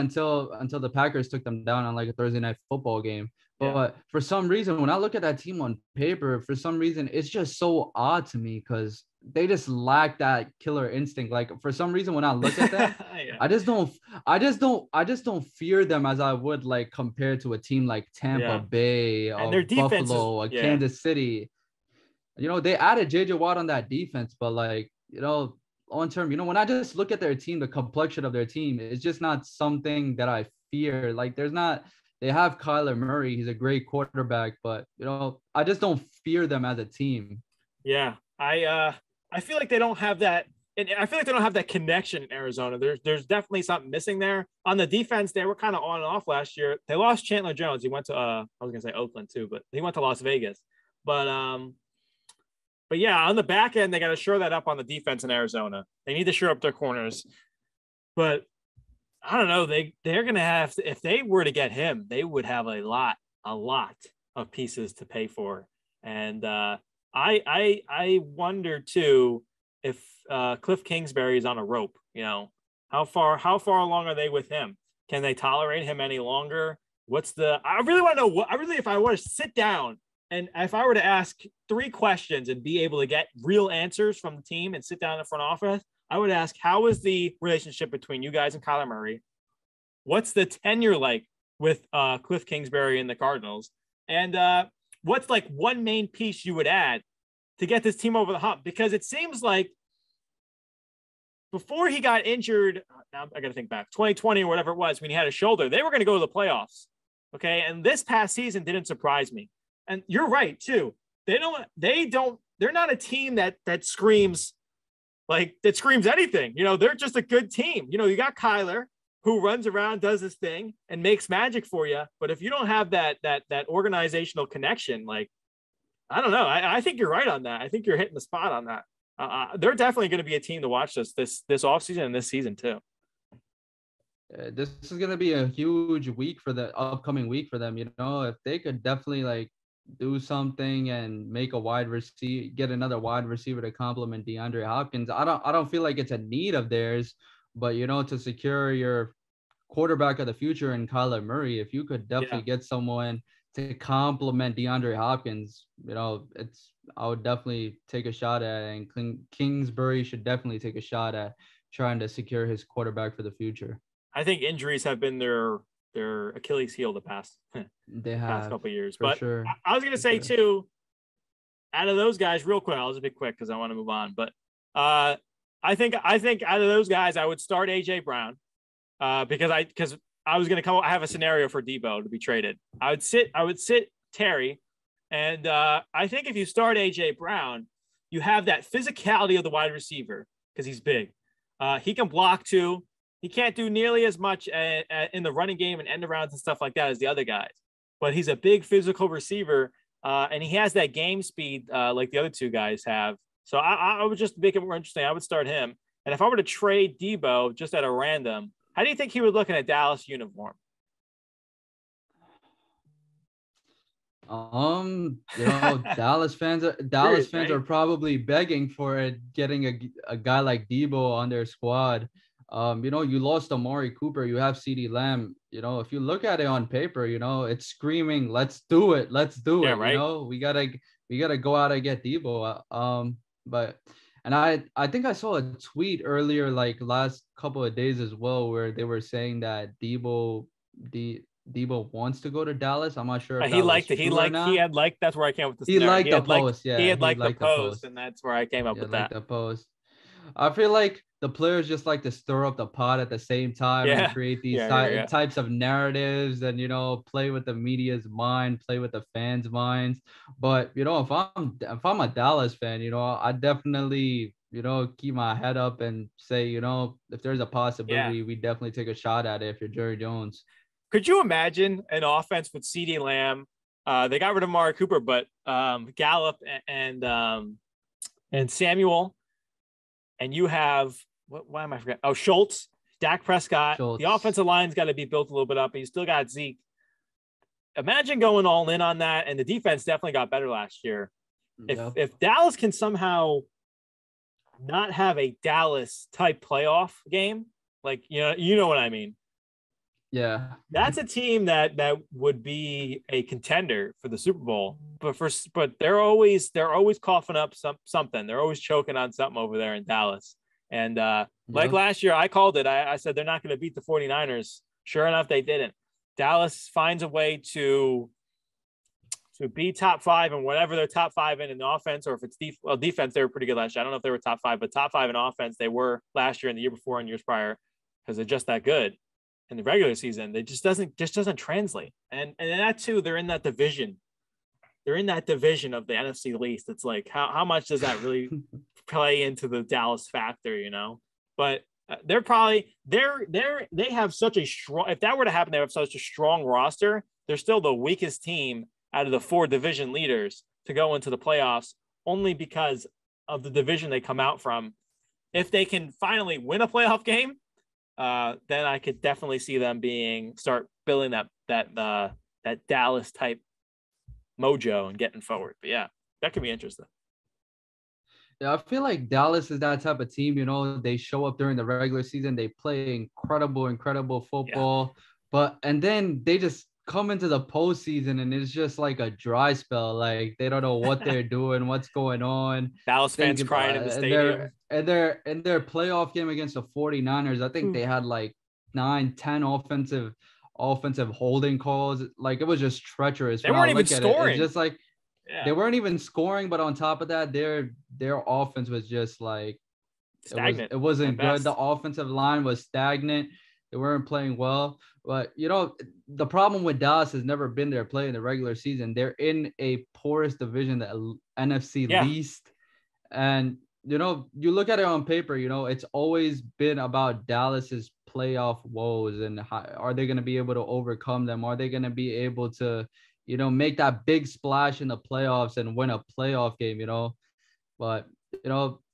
until the Packers took them down on like a Thursday night football game. But for some reason, when I look at that team on paper, for some reason, it's just so odd to me because they just lack that killer instinct. Like for some reason, when I look at them, I just don't fear them as I would like compared to a team like Tampa Bay or Buffalo or Kansas City. You know, they added JJ Watt on that defense, but like, you know, long term, you know, when I just look at their team, the complexion of their team, it's just not something that I fear. Like they have Kyler Murray. He's a great quarterback, but you know, I just don't fear them as a team. Yeah. I feel like they don't have that and I feel like they don't have that connection in Arizona. There's definitely something missing there. On the defense, they were kind of on and off last year. They lost Chandler Jones. He went to I was gonna say Oakland too, but he went to Las Vegas. But yeah, on the back end, they got to shore that up on the defense in Arizona. They need to shore up their corners. But I don't know. They're gonna have to, if they were to get him, they would have a lot of pieces to pay for. And I wonder too if Cliff Kingsbury is on a rope. You know, how far along are they with him? Can they tolerate him any longer? I really want to know if I were to sit down and if I were to ask 3 questions and be able to get real answers from the team and sit down in the front office, I would ask, how is the relationship between you guys and Kyler Murray? What's the tenure like with Cliff Kingsbury and the Cardinals? And what's like one main piece you would add to get this team over the hump? Because it seems like before he got injured, now I got to think back, 2020 or whatever it was, when he had a shoulder, they were going to go to the playoffs. Okay. And this past season didn't surprise me. And you're right too. They're not a team that screams anything. You know, they're just a good team. You know, you got Kyler who runs around, does his thing and makes magic for you. But if you don't have that organizational connection, like, I don't know. I think you're right on that. I think you're hitting the spot on that. They're definitely going to be a team to watch this offseason and this season too. This is going to be a huge week for the upcoming week for them. You know, if they could definitely like do something and make get another wide receiver to complement DeAndre Hopkins. I don't feel like it's a need of theirs, but you know, to secure your quarterback of the future in Kyler Murray, if you could definitely get someone to complement DeAndre Hopkins, you know, I would definitely take a shot at it, and Kingsbury should definitely take a shot at trying to secure his quarterback for the future. I think injuries have been their Achilles heel the past couple of years. But sure. I was going to say too, out of those guys, real quick, I'll just be quick because I want to move on. But I think out of those guys, I would start AJ Brown because I was going to I have a scenario for Deebo to be traded. I would sit Terry, and I think if you start AJ Brown, you have that physicality of the wide receiver because he's big. He can block too. He can't do nearly as much in the running game and end arounds and stuff like that as the other guys, but he's a big physical receiver, and he has that game speed like the other 2 guys have. So I would just make it more interesting. I would start him. And if I were to trade Deebo just at a random, how do you think he would look in a Dallas uniform? You know, Dallas fans are probably begging for it, getting a guy like Deebo on their squad. You know, you lost Amari Cooper, you have CeeDee Lamb. You know, if you look at it on paper, you know, it's screaming, let's do it. Yeah, right? You know, we gotta go out and get Deebo. And I think I saw a tweet earlier, like last couple of days as well, where they were saying that Deebo wants to go to Dallas. I'm not sure if he had liked, that's where I came with the scenario. He liked the post, he had liked the post, and that's where I came up with that. The post. I feel like the players just like to stir up the pot at the same time and create these types of narratives and, you know, play with the media's mind, play with the fans' minds. But, you know, if I'm a Dallas fan, you know, I definitely, you know, keep my head up and say, you know, if there's a possibility, we definitely take a shot at it if you're Jerry Jones. Could you imagine an offense with CeeDee Lamb? They got rid of Amari Cooper, but Gallup and Samuel. And you have why am I forgetting? Oh, Schultz, Dak Prescott. The offensive line's got to be built a little bit up, and you still got Zeke. Imagine going all in on that, and the defense definitely got better last year. If Dallas can somehow not have a Dallas type playoff game, like you know what I mean. Yeah, that's a team that would be a contender for the Super Bowl. But they're always coughing up something. They're always choking on something over there in Dallas. And like last year, I called it. I said they're not going to beat the 49ers. Sure enough, they didn't. Dallas finds a way to be top 5 and whatever they're top 5 in the offense, or if it's defense, they were pretty good last year. I don't know if they were top 5, but top 5 in offense they were last year and the year before and years prior because they're just that good. In the regular season, they just doesn't translate. And that too, they're in that division. They're in that division of the NFC least. It's like how much does that really play into the Dallas factor, but they have such a strong, if that were to happen, they have such a strong roster. They're still the weakest team out of the 4 division leaders to go into the playoffs, only because of the division they come out from. If they can finally win a playoff game, then I could definitely see them start building that Dallas type mojo and getting forward. But yeah, that could be interesting. Yeah, I feel like Dallas is that type of team. They show up during the regular season, they play incredible football, and then they just come into the postseason and it's just like a dry spell. Like they don't know what they're doing, what's going on. Dallas fans crying in the stadium. And their playoff game against the 49ers, I think they had like 9-10 offensive holding calls. Like it was just treacherous. They weren't even scoring. It's just like they weren't even scoring, but on top of that, their offense was just like stagnant. It wasn't good. The offensive line was stagnant. They weren't playing well. But, the problem with Dallas has never been their play in the regular season. They're in a poorest division, the NFC least. And, you look at it on paper, it's always been about Dallas's playoff woes and how, are they going to be able to overcome them? Are they going to be able to, make that big splash in the playoffs and win a playoff game, But,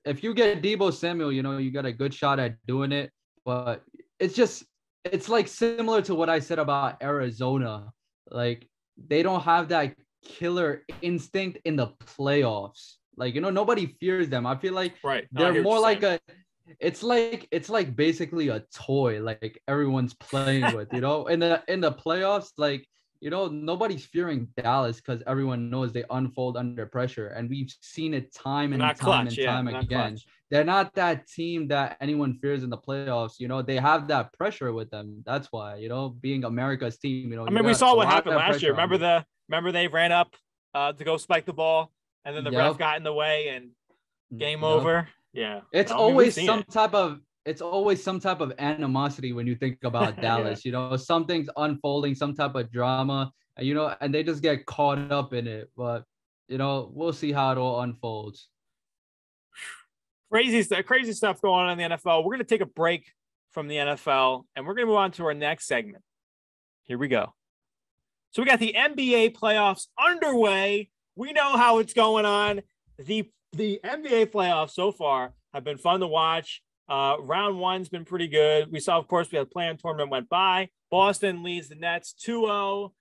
if you get Deebo Samuel, you got a good shot at doing it. But it's like similar to what I said about Arizona. Like they don't have that killer instinct in the playoffs. Like, nobody fears them. I feel like they're more like it's like basically a toy, like everyone's playing with, in the playoffs, like, nobody's fearing Dallas because everyone knows they unfold under pressure. And we've seen it time and time again. They're not that team that anyone fears in the playoffs. They have that pressure with them. That's why, being America's team, I mean, we saw what happened last year. Remember they ran up to go spike the ball and then the ref got in the way and game over. Yeah. It's always some type of animosity when you think about Dallas, something's unfolding, some type of drama, and they just get caught up in it. But, we'll see how it all unfolds. Crazy stuff going on in the NFL. We're going to take a break from the NFL and we're going to move on to our next segment. Here we go. So we got the NBA playoffs underway. We know how it's going on. The NBA playoffs so far have been fun to watch. Round one's been pretty good. We saw, of course, we had a play-in tournament went by. Boston leads the Nets 2-0.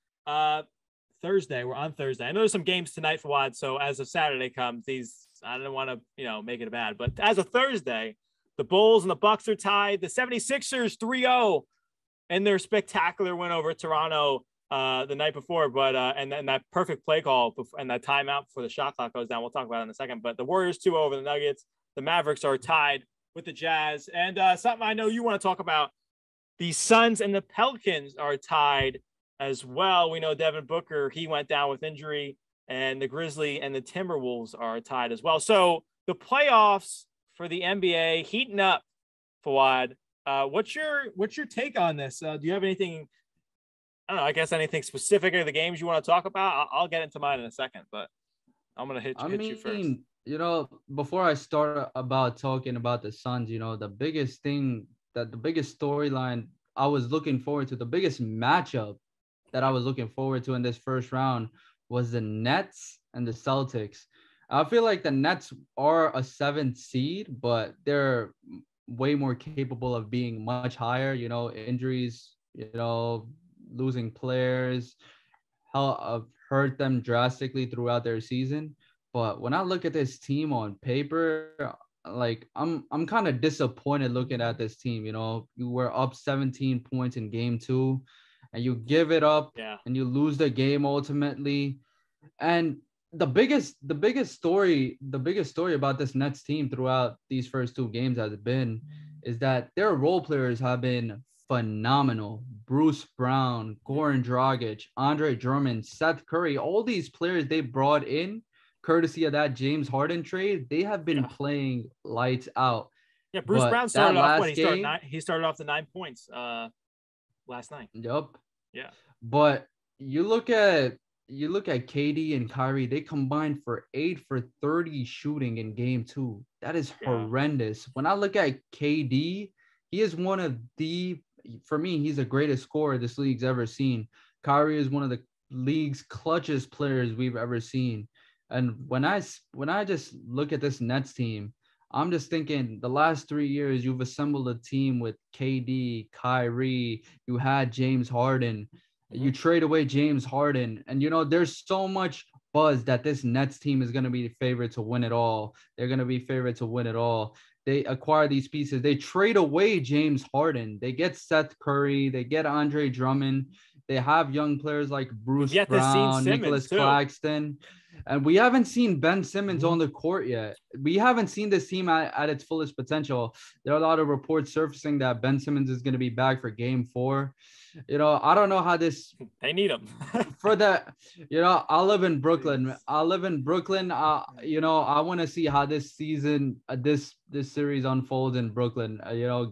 Thursday. We're on Thursday. I know there's some games tonight, Fawaad. So as of Saturday comes, I don't want to, make it bad. But as of Thursday, the Bulls and the Bucks are tied. The 76ers 3-0 in their spectacular win over Toronto the night before. But and then that perfect play call and that timeout before the shot clock goes down. We'll talk about it in a second. But the Warriors 2-0 over the Nuggets. The Mavericks are tied with the Jazz. And something I know you want to talk about, the Suns and the Pelicans are tied as well. We know Devin Booker, he went down with injury, and the Grizzlies and the Timberwolves are tied as well. So the playoffs for the NBA heating up, Fawaad. What's your take on this? Do you have anything, I don't know, I guess anything specific of the games you want to talk about? I'll get into mine in a second, but I'm going to hit you first. Before I start about talking about the Suns, the biggest storyline I was looking forward to, the biggest matchup that I was looking forward to in this first round was the Nets and the Celtics. I feel like the Nets are a 7th seed, but they're way more capable of being much higher. Injuries, losing players, hurt them drastically throughout their season. But when I look at this team on paper, like I'm kind of disappointed looking at this team. You were up 17 points in game 2 and you give it up and you lose the game ultimately. And the biggest story about this Nets team throughout these first 2 games is that their role players have been phenomenal. Bruce Brown, Goran Dragic, Andre Drummond, Seth Curry, all these players they brought in courtesy of that James Harden trade, they have been playing lights out. Yeah, Bruce Brown started off he started off the 9 points last night. Yep. Yeah. But you look at you look at KD and Kyrie, they combined for 8 for 30 shooting in game 2. That is horrendous. When I look at KD, he is one of the, for me, he's the greatest scorer this league's ever seen. Kyrie is one of the league's clutchest players we've ever seen. And when I just look at this Nets team, I'm just thinking the last 3 years, you've assembled a team with KD, Kyrie, you had James Harden. You trade away James Harden, and there's so much buzz that this Nets team is going to be the favorite to win it all. They're going to be favorite to win it all. They acquire these pieces. They trade away James Harden. They get Seth Curry. They get Andre Drummond. They have young players like Bruce Brown, Nicholas Claxton. And we haven't seen Ben Simmons on the court yet. We haven't seen this team at its fullest potential. There are a lot of reports surfacing that Ben Simmons is going to be back for game 4. I don't know how this. They need him for that. I live in Brooklyn. I want to see how this season, this series unfolds in Brooklyn.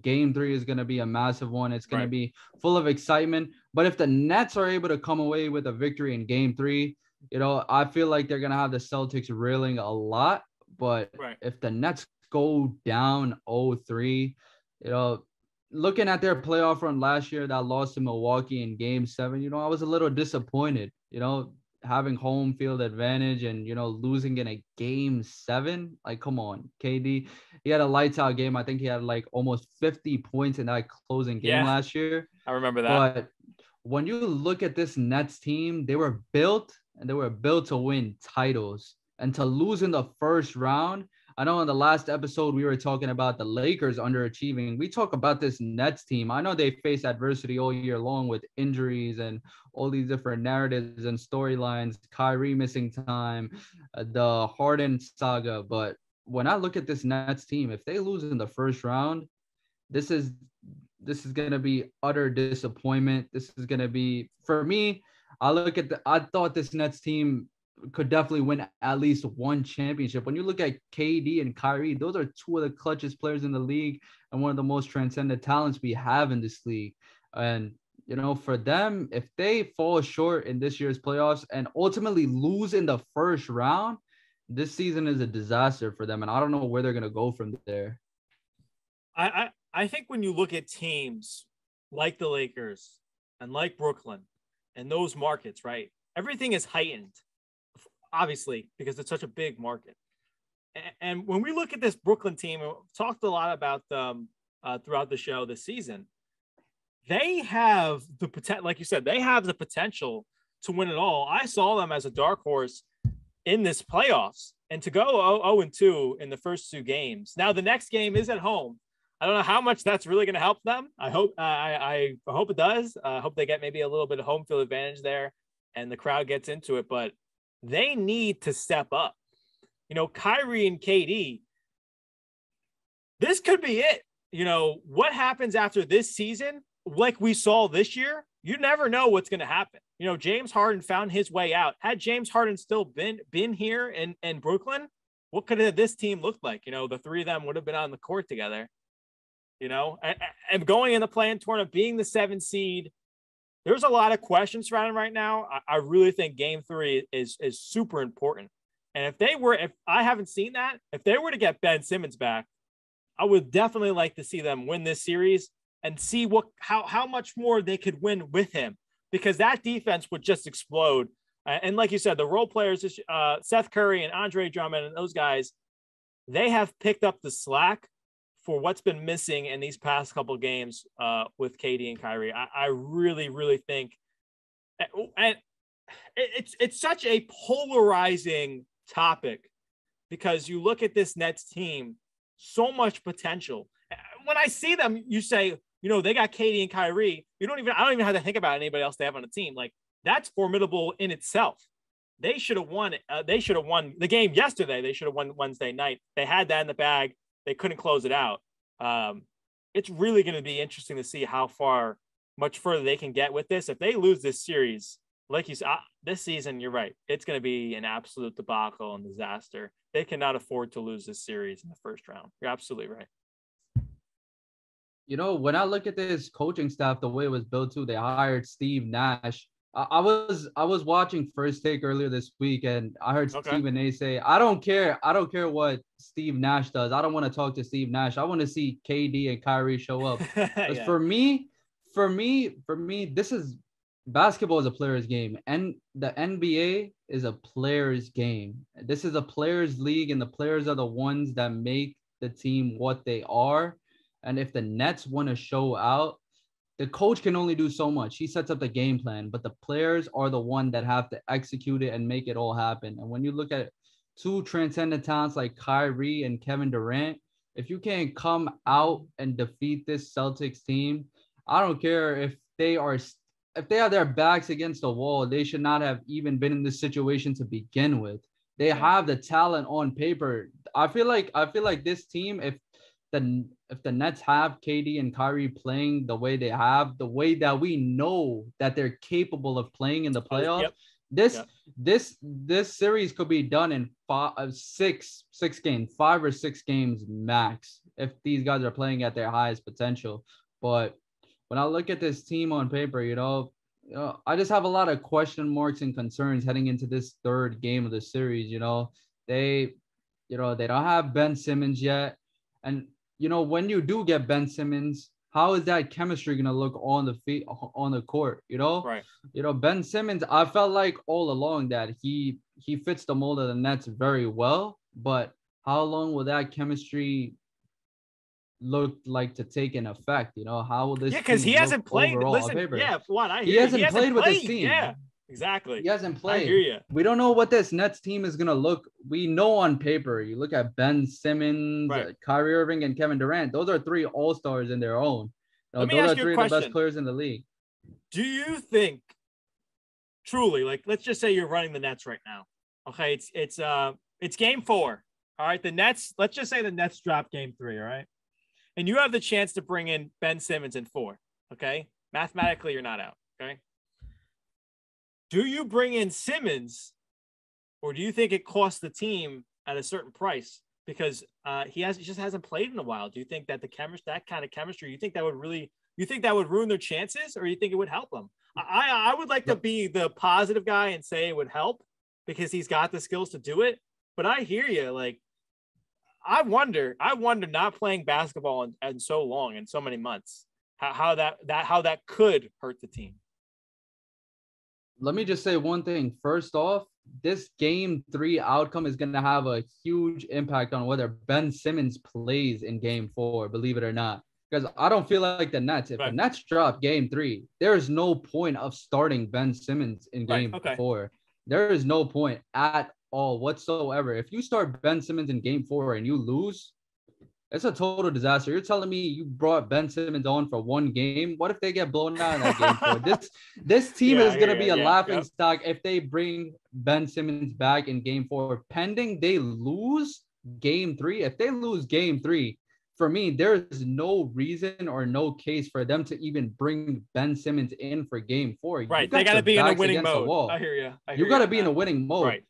Game 3 is going to be a massive one. It's going to be full of excitement. But if the Nets are able to come away with a victory in game 3, I feel like they're going to have the Celtics reeling a lot. But if the Nets go down 0-3, looking at their playoff run last year that lost to Milwaukee in game 7, I was a little disappointed, having home field advantage and, losing in a game 7. Like, come on, KD. He had a lights out game. I think he had like almost 50 points in that closing game last year. I remember that. But when you look at this Nets team, they were built to win titles, and to lose in the first round. I know in the last episode, we were talking about the Lakers underachieving. We talk about this Nets team. I know they face adversity all year long with injuries and all these different narratives and storylines, Kyrie missing time, the Harden saga. But when I look at this Nets team, if they lose in the first round, this is going to be utter disappointment. This is going to be, for me, I thought this Nets team could definitely win at least one championship. When you look at KD and Kyrie, those are two of the clutchest players in the league and one of the most transcendent talents we have in this league. And, for them, if they fall short in this year's playoffs and ultimately lose in the first round, this season is a disaster for them. And I don't know where they're going to go from there. I think when you look at teams like the Lakers and like Brooklyn and those markets, right, everything is heightened. Obviously, because it's such a big market. And when we look at this Brooklyn team, we've talked a lot about them throughout the show this season. They have the potential, like you said, they have the potential to win it all. I saw them as a dark horse in this playoffs, and to go 0-2 in the first 2 games. Now the next game is at home. I don't know how much that's really going to help them. I hope it does. I hope they get maybe a little bit of home field advantage there, and the crowd gets into it. But they need to step up. Kyrie and KD, this could be it. What happens after this season, like we saw this year, you never know what's going to happen. James Harden found his way out. Had James Harden still been here in Brooklyn, what could this team look like? The 3 of them would have been on the court together. And going in the play-in tournament, being the 7 seed, there's a lot of questions surrounding right now. I really think game 3 is super important. And if I haven't seen that, if they were to get Ben Simmons back, I would definitely like to see them win this series and see how much more they could win with him, because that defense would just explode. And like you said, the role players, Seth Curry and Andre Drummond and those guys, they have picked up the slack for what's been missing in these past couple of games with KD and Kyrie. I really, really think, and it's such a polarizing topic, because you look at this Nets team, so much potential. When I see them, you say, they got KD and Kyrie. I don't even have to think about anybody else they have on the team. Like, that's formidable in itself. They should have won. They should have won the game yesterday. They should have won Wednesday night. They had that in the bag. They couldn't close it out. It's really going to be interesting to see how much further they can get with this. If they lose this series, like you said, this season, you're right. It's going to be an absolute debacle and disaster. They cannot afford to lose this series in the first round. You're absolutely right. When I look at this coaching staff, the way it was built too, they hired Steve Nash. I was watching First Take earlier this week, and I heard Okay. Stephen A say, I don't care what Steve Nash does. I don't want to talk to Steve Nash. I want to see KD and Kyrie show up. Because Yeah. for me, this is basketball is a player's game, and the NBA is a player's game. This is a player's league, and the players are the ones that make the team what they are. And if the Nets want to show out, the coach can only do so much. He sets up the game plan, but the players are the one that have to execute it and make it all happen. And when you look at two transcendent talents like Kyrie and Kevin Durant, if you can't come out and defeat this Celtics team, I don't care if they have their backs against the wall, they should not have even been in this situation to begin with. They have the talent on paper. I feel like this team, if the Nets have KD and Kyrie playing the way they have, the way that we know that they're capable of playing in the playoffs, this series could be done in 5 or 6 games max if these guys are playing at their highest potential. But when I look at this team on paper, I just have a lot of question marks and concerns heading into this third game of the series. They don't have Ben Simmons yet, and when you do get Ben Simmons, how is that chemistry gonna look on the court? Right. Ben Simmons, I felt like all along that he fits the mold of the Nets very well, but how long will that chemistry look like to take an effect? How will this? Yeah, because he hasn't played. Listen, he hasn't played with this team. Yeah, exactly. He hasn't played. I hear you. We don't know what this Nets team is gonna look. We know on paper. You look at Ben Simmons, Kyrie Irving, and Kevin Durant. Those are 3 all-stars in their own. Let me ask you a question. Those are 3 of the best players in the league. Do you think, truly, like, let's just say you're running the Nets right now? Okay, it's game 4. All right, the Nets. Let's just say the Nets drop game 3. All right, and you have the chance to bring in Ben Simmons in 4. Okay, mathematically, you're not out. Okay. Do you bring in Simmons, or do you think it costs the team at a certain price because he just hasn't played in a while? Do you think that that kind of chemistry, you think that would ruin their chances, or you think it would help them? I would like to be the positive guy and say it would help because he's got the skills to do it. But I hear you. Like, I wonder not playing basketball in so long, in so many months, how that could hurt the team. Let me just say one thing. First off, this game 3 outcome is going to have a huge impact on whether Ben Simmons plays in game 4, believe it or not. Because I don't feel like the Nets, if the Nets drop game 3, there is no point of starting Ben Simmons in game 4. There is no point at all whatsoever. If you start Ben Simmons in game 4 and you lose, it's a total disaster. You're telling me you brought Ben Simmons on for 1 game? What if they get blown out in that game 4? This team is going to be a laughing stock if they bring Ben Simmons back in game 4, pending they lose game 3. If they lose game 3, for me, there is no reason or no case for them to even bring Ben Simmons in for game 4. Right. They got to be in a winning mode. I hear you. You got to be in a winning mode. Right.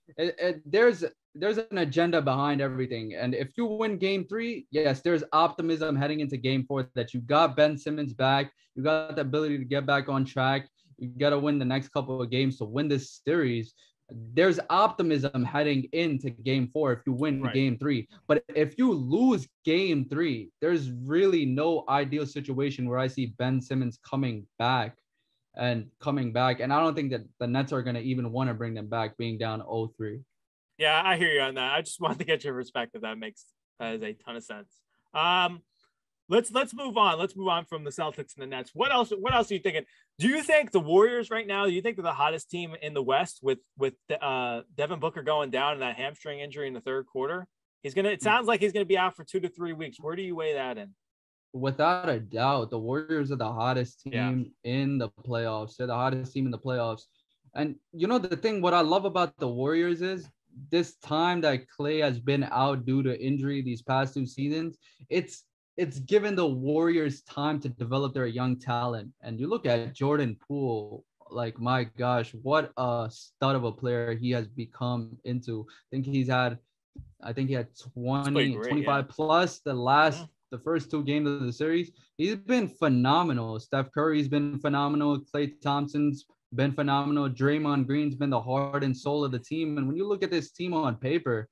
There's an agenda behind everything. And if you win game 3, yes, there's optimism heading into game 4 that you got Ben Simmons back. You got the ability to get back on track. You got to win the next couple of games to win this series. There's optimism heading into game 4 if you win game 3. But if you lose game 3, there's really no ideal situation where I see Ben Simmons coming back. And I don't think that the Nets are going to even want to bring them back being down 0-3. Yeah, I hear you on that. I just wanted to get your perspective. That has a ton of sense. Let's move on. Let's move on from the Celtics and the Nets. What else are you thinking? Do you think the Warriors right now, do you think they're the hottest team in the West with Devin Booker going down and that hamstring injury in the third quarter? It sounds like he's going to be out for 2 to 3 weeks. Where do you weigh that in? Without a doubt, the Warriors are the hottest team in the playoffs. They're the hottest team in the playoffs. And the thing, what I love about the Warriors is this time that Klay has been out due to injury these past 2 seasons, it's given the Warriors time to develop their young talent. And you look at Jordan Poole, like, my gosh, what a stud of a player he has become into. I think he had 25 plus the first 2 games of the series. He's been phenomenal. Steph Curry's been phenomenal. Klay Thompson's been phenomenal. Draymond Green's been the heart and soul of the team. And when you look at this team on paper,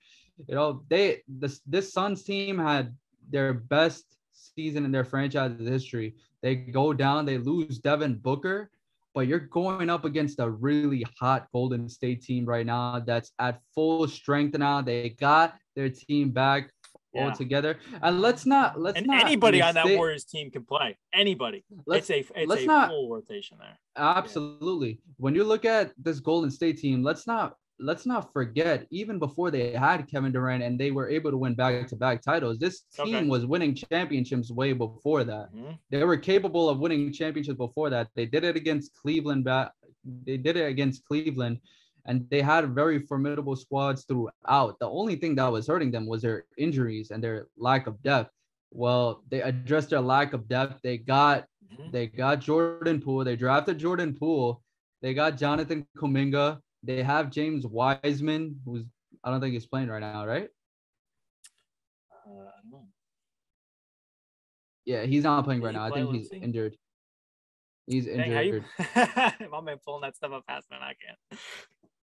this Suns team had their best season in their franchise history. They go down, they lose Devin Booker, but you're going up against a really hot Golden State team right now that's at full strength now. They got their team back all together. And let's not anybody on that Warriors team can play. Anybody. It's a full rotation there. Absolutely. Yeah. When you look at this Golden State team, let's not forget, even before they had Kevin Durant and they were able to win back-to-back titles, this team was winning championships way before that. Mm-hmm. They were capable of winning championships before that. They did it against Cleveland. And they had very formidable squads throughout. The only thing that was hurting them was their injuries and their lack of depth. Well, they addressed their lack of depth. They got Jordan Poole. They drafted Jordan Poole. They got Jonathan Kuminga. They have James Wiseman, I don't think he's playing right now, right? I don't know. Yeah, he's not playing right now. I think he's injured. He's injured. My man pulling that stuff up fast, man. I can't.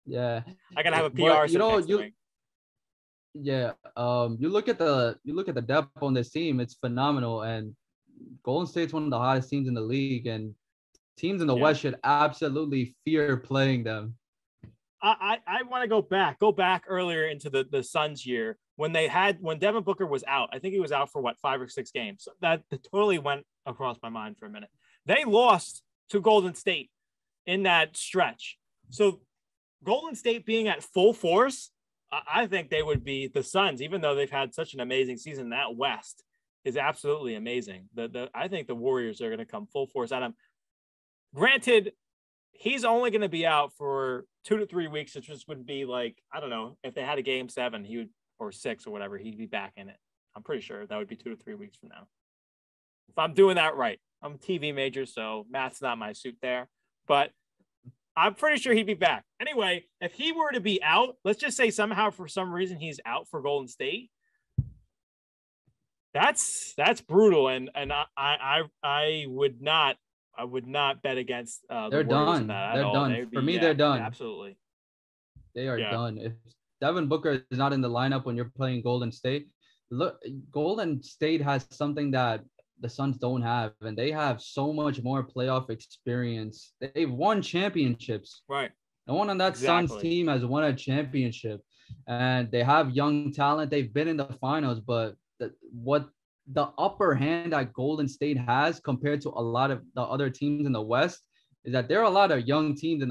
Yeah, I gotta have a PR. You look at the depth on this team. It's phenomenal, and Golden State's one of the hottest teams in the league, and teams in the West should absolutely fear playing them. I want to go back earlier into the Suns year when Devin Booker was out. I think he was out for 5 or 6 games. So that totally went across my mind for a minute. They lost to Golden State in that stretch. So Golden State being at full force, I think they would be the Suns, even though they've had such an amazing season. That West is absolutely amazing. I think the Warriors are going to come full force at him. Granted, he's only going to be out for 2 to 3 weeks. It just would be like, I don't know, if they had a game 7, he would, or 6 or whatever, he'd be back in it. I'm pretty sure that would be 2 to 3 weeks from now. If I'm doing that right. I'm a TV major, so math's not my suit there. But I'm pretty sure he'd be back. Anyway, if he were to be out, let's just say somehow for some reason he's out for Golden State. That's brutal, and I would not bet against they're done. They're done. For me, they're done. Absolutely. They are done. If Devin Booker is not in the lineup when you're playing Golden State, look, Golden State has something that the Suns don't have, and they have so much more playoff experience. They've won championships. Right. No one on that Suns team has won a championship, and they have young talent. They've been in the finals, but what the upper hand that Golden State has compared to a lot of the other teams in the West is that there are a lot of young teams in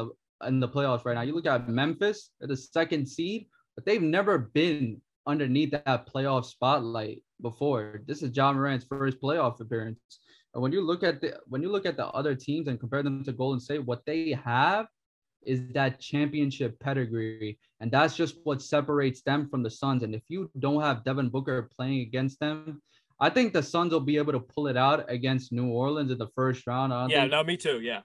the playoffs right now. You look at Memphis, they're the 2nd seed, but they've never been underneath that playoff spotlight before. This is Ja Morant's first playoff appearance. And when you look at the other teams and compare them to Golden State, what they have is that championship pedigree, and that's just what separates them from the Suns. And if you don't have Devin Booker playing against them, I think the Suns will be able to pull it out against New Orleans in the first round. Me too. Yeah.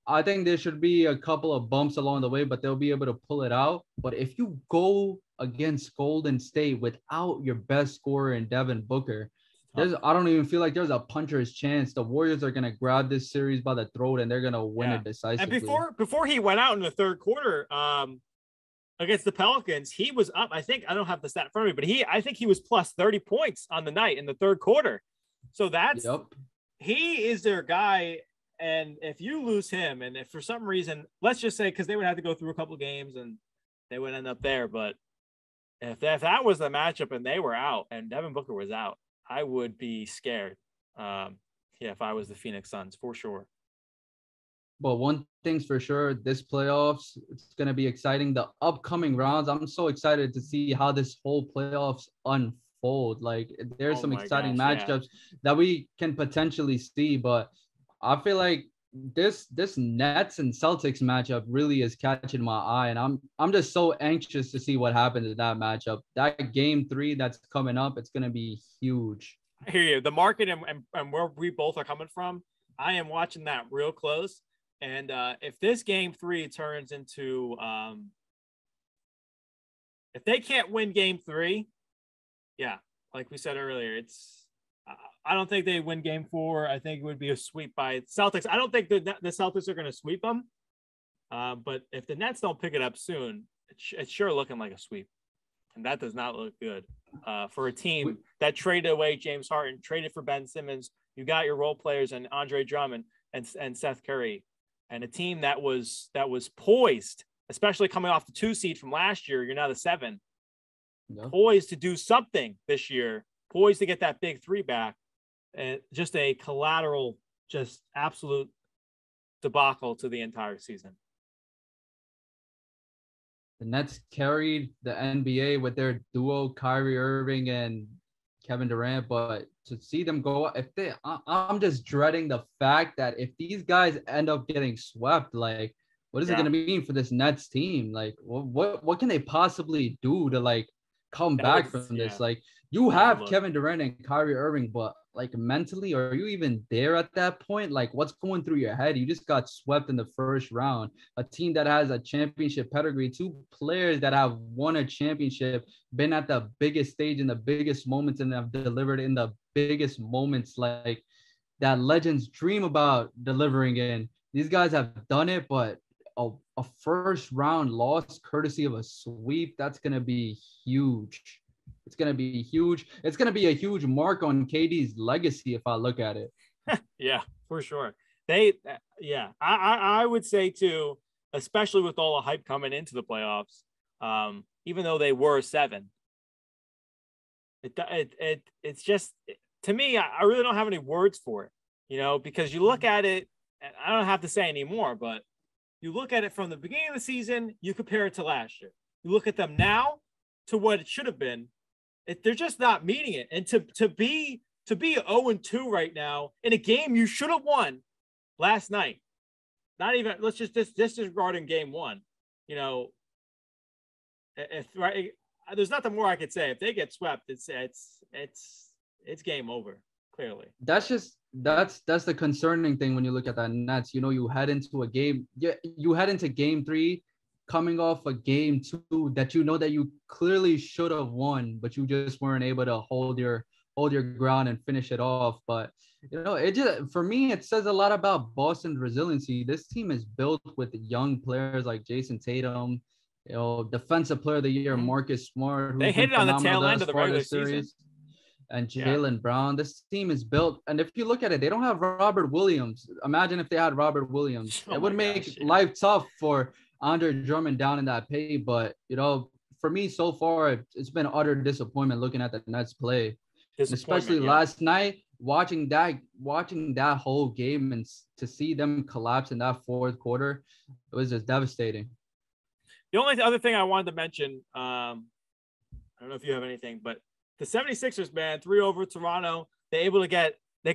I think there should be a couple of bumps along the way, but they'll be able to pull it out. But if you go against Golden State without your best scorer in Devin Booker, I don't even feel like there's a puncher's chance. The Warriors are going to grab this series by the throat and they're going to win it decisively. And before he went out in the third quarter against the Pelicans, he was up. I don't have the stat in front of me, but I think he was plus 30 points on the night in the third quarter. So he is their guy. And if you lose him, and if for some reason, let's just say, because they would have to go through a couple of games and they would end up there. But if that was the matchup and they were out and Devin Booker was out, I would be scared. If I was the Phoenix Suns, for sure. But one thing's for sure, this playoffs, it's going to be exciting. The upcoming rounds, I'm so excited to see how this whole playoffs unfold. Like, there's some exciting matchups that we can potentially see, but I feel like this Nets and Celtics matchup really is catching my eye, and I'm just so anxious to see what happens in that matchup. That game 3 that's coming up, it's gonna be huge. I hear you. The market and where we both are coming from, I am watching that real close. And if this game 3 turns into if they can't win game 3, like we said earlier, I don't think they win game 4. I think it would be a sweep by Celtics. I don't think the Celtics are going to sweep them, But if the Nets don't pick it up soon, it's sure looking like a sweep. And that does not look good for a team that traded away James Harden, traded for Ben Simmons. You got your role players and Andre Drummond and Seth Curry, and a team that was poised, especially coming off the 2 seed from last year. You're now the 7, poised to do something this year, poised to get that big 3 back, and just a collateral, just absolute debacle to the entire season. The Nets carried the NBA with their duo, Kyrie Irving and Kevin Durant, but to see them go, I'm just dreading the fact that if these guys end up getting swept, like, what is it going to mean for this Nets team? Like, what can they possibly do to like come back from this? Like, you have Kevin Durant and Kyrie Irving, but like mentally, are you even there at that point? Like, what's going through your head? You just got swept in the first round. A team that has a championship pedigree, 2 players that have won a championship, been at the biggest stage in the biggest moments, and have delivered in the biggest moments, like that legends dream about delivering in. These guys have done it, but a first round loss courtesy of a sweep, that's going to be huge. It's going to be huge. It's going to be a huge mark on KD's legacy if I look at it. Yeah, for sure. I would say too, especially with all the hype coming into the playoffs, even though they were 7, it's just, to me, I really don't have any words for it, because you look at it, and I don't have to say anymore, but you look at it from the beginning of the season, you compare it to last year. You look at them now to what it should have been. They're just not meeting it. And to be 0-2 right now in a game you should have won last night. Not even, let's just disregarding game 1. There's nothing more I could say. If they get swept, it's game over. Clearly, that's the concerning thing when you look at that Nets. You head into a game. You head into game 3. Coming off a game 2 that that you clearly should have won, but you just weren't able to hold your ground and finish it off. But it just, for me, it says a lot about Boston's resiliency. This team is built with young players like Jason Tatum, defensive player of the year Marcus Smart. They hit it on the tail end of the regular season. And Jaylen Brown. This team is built, and if you look at it, they don't have Robert Williams. Imagine if they had Robert Williams. It would make life tough for Andre Drummond down in that paint. But for me so far, it's been utter disappointment looking at the Nets play, especially last night, watching that whole game and to see them collapse in that fourth quarter, it was just devastating. The only other thing I wanted to mention, I don't know if you have anything, but the 76ers, man, 3 over Toronto. They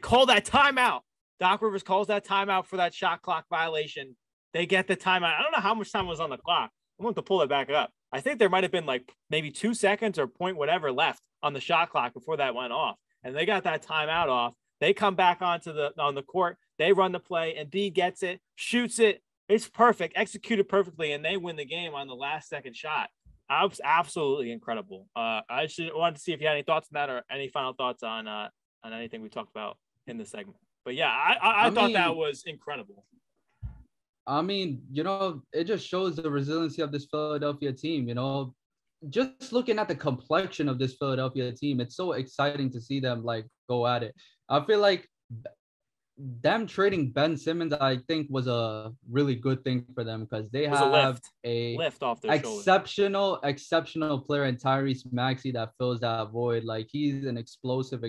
call that timeout. Doc Rivers calls that timeout for that shot clock violation. They get the timeout. I don't know how much time was on the clock. I want to pull it back up. I think there might have been like maybe 2 seconds or point whatever left on the shot clock before that went off. And they got that timeout off. They come back on the court. They run the play. and B gets it, shoots it. It's perfect, executed perfectly, and they win the game on the last second shot. Absolutely incredible. I wanted to see if you had any thoughts on that or any final thoughts on anything we talked about in the segment. But yeah, I thought that was incredible. I mean, it just shows the resiliency of this Philadelphia team. Just looking at the complexion of this Philadelphia team, it's so exciting to see them like go at it. I feel like them trading Ben Simmons, I think, was a really good thing for them because they have a lift off their exceptional player in Tyrese Maxey that fills that void. Like, he's an explosive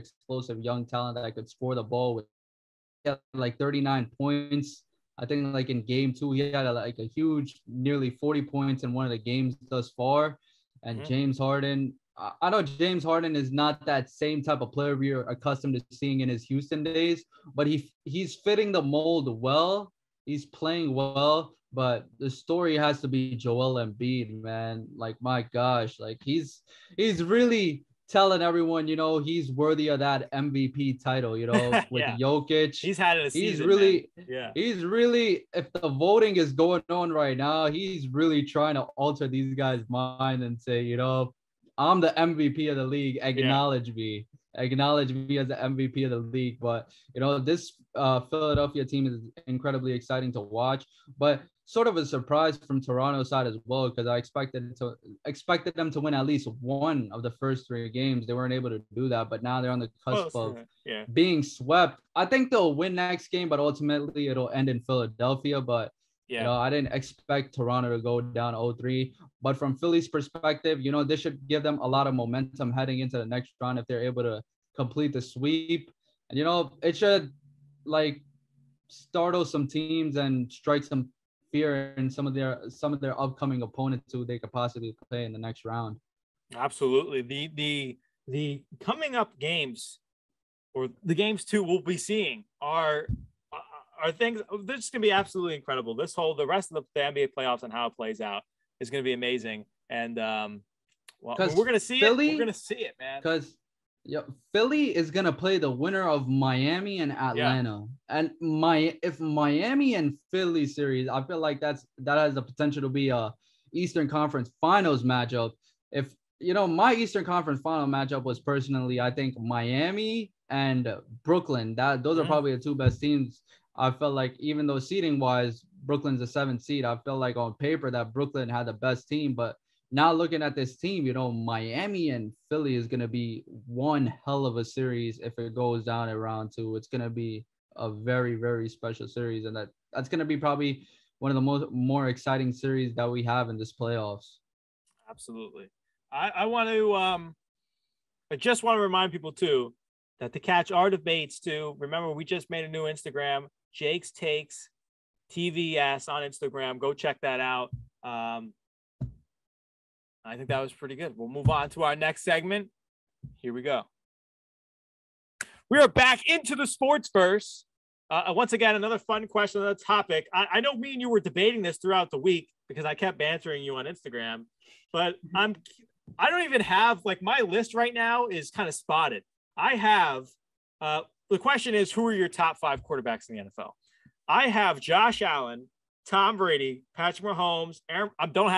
young talent that could score the ball with like 39 points. I think like in game 2, he had a huge, nearly 40 points in one of the games thus far. And James Harden, I know James Harden is not that same type of player we are accustomed to seeing in his Houston days, but he's fitting the mold well. He's playing well, but the story has to be Joel Embiid, man. Like, my gosh, like he's really telling everyone, he's worthy of that MVP title, with Jokic. He's had it a season. He's really, if the voting is going on right now, he's really trying to alter these guys' mind and say, I'm the MVP of the league. Acknowledge me as the MVP of the league. But, this Philadelphia team is incredibly exciting to watch. But sort of a surprise from Toronto's side as well, because I expected them to win at least one of the first 3 games. They weren't able to do that, but now they're on the cusp of being swept. I think they'll win next game, but ultimately it'll end in Philadelphia. But you know, I didn't expect Toronto to go down 0-3. But from Philly's perspective, you know, this should give them a lot of momentum heading into the next round if they're able to complete the sweep. And, you know, it should, like, startle some teams and strike some fear in some of their upcoming opponents who they could possibly play in the next round. Absolutely. The coming up games, or the games too, we'll be seeing are things. This is going to be absolutely incredible. The rest of the NBA playoffs and how it plays out is going to be amazing. And we're going to see Philly, we're going to see it, man. Because Philly is going to play the winner of Miami and Atlanta. And if Miami and Philly series, I feel like that has the potential to be a Eastern Conference Finals matchup. If, you know, my Eastern Conference Final matchup was personally, I think, Miami and Brooklyn. Those are probably the 2 best teams. I felt like, even though seeding wise, Brooklyn's the 7th seed, I felt like on paper that Brooklyn had the best team. But now looking at this team, you know, Miami and Philly is going to be one hell of a series if it goes down in round 2. It's going to be a very, very special series. And that's going to be probably one of the more exciting series that we have in this playoffs. Absolutely. I want to I just want to remind people too that to catch our debates too, remember we just made a new Instagram, Jake's Takes TVS on Instagram. Go check that out. I think that was pretty good. We'll move on to our next segment. Here we go. We are back into the sports verse. Once again, another fun question, another topic. I know me and you were debating this throughout the week because I kept answering you on Instagram, but I don't even have, like, my list right now is kind of spotted. I have, the question is, who are your top 5 quarterbacks in the NFL? I have Josh Allen, Tom Brady, Patrick Mahomes. I don't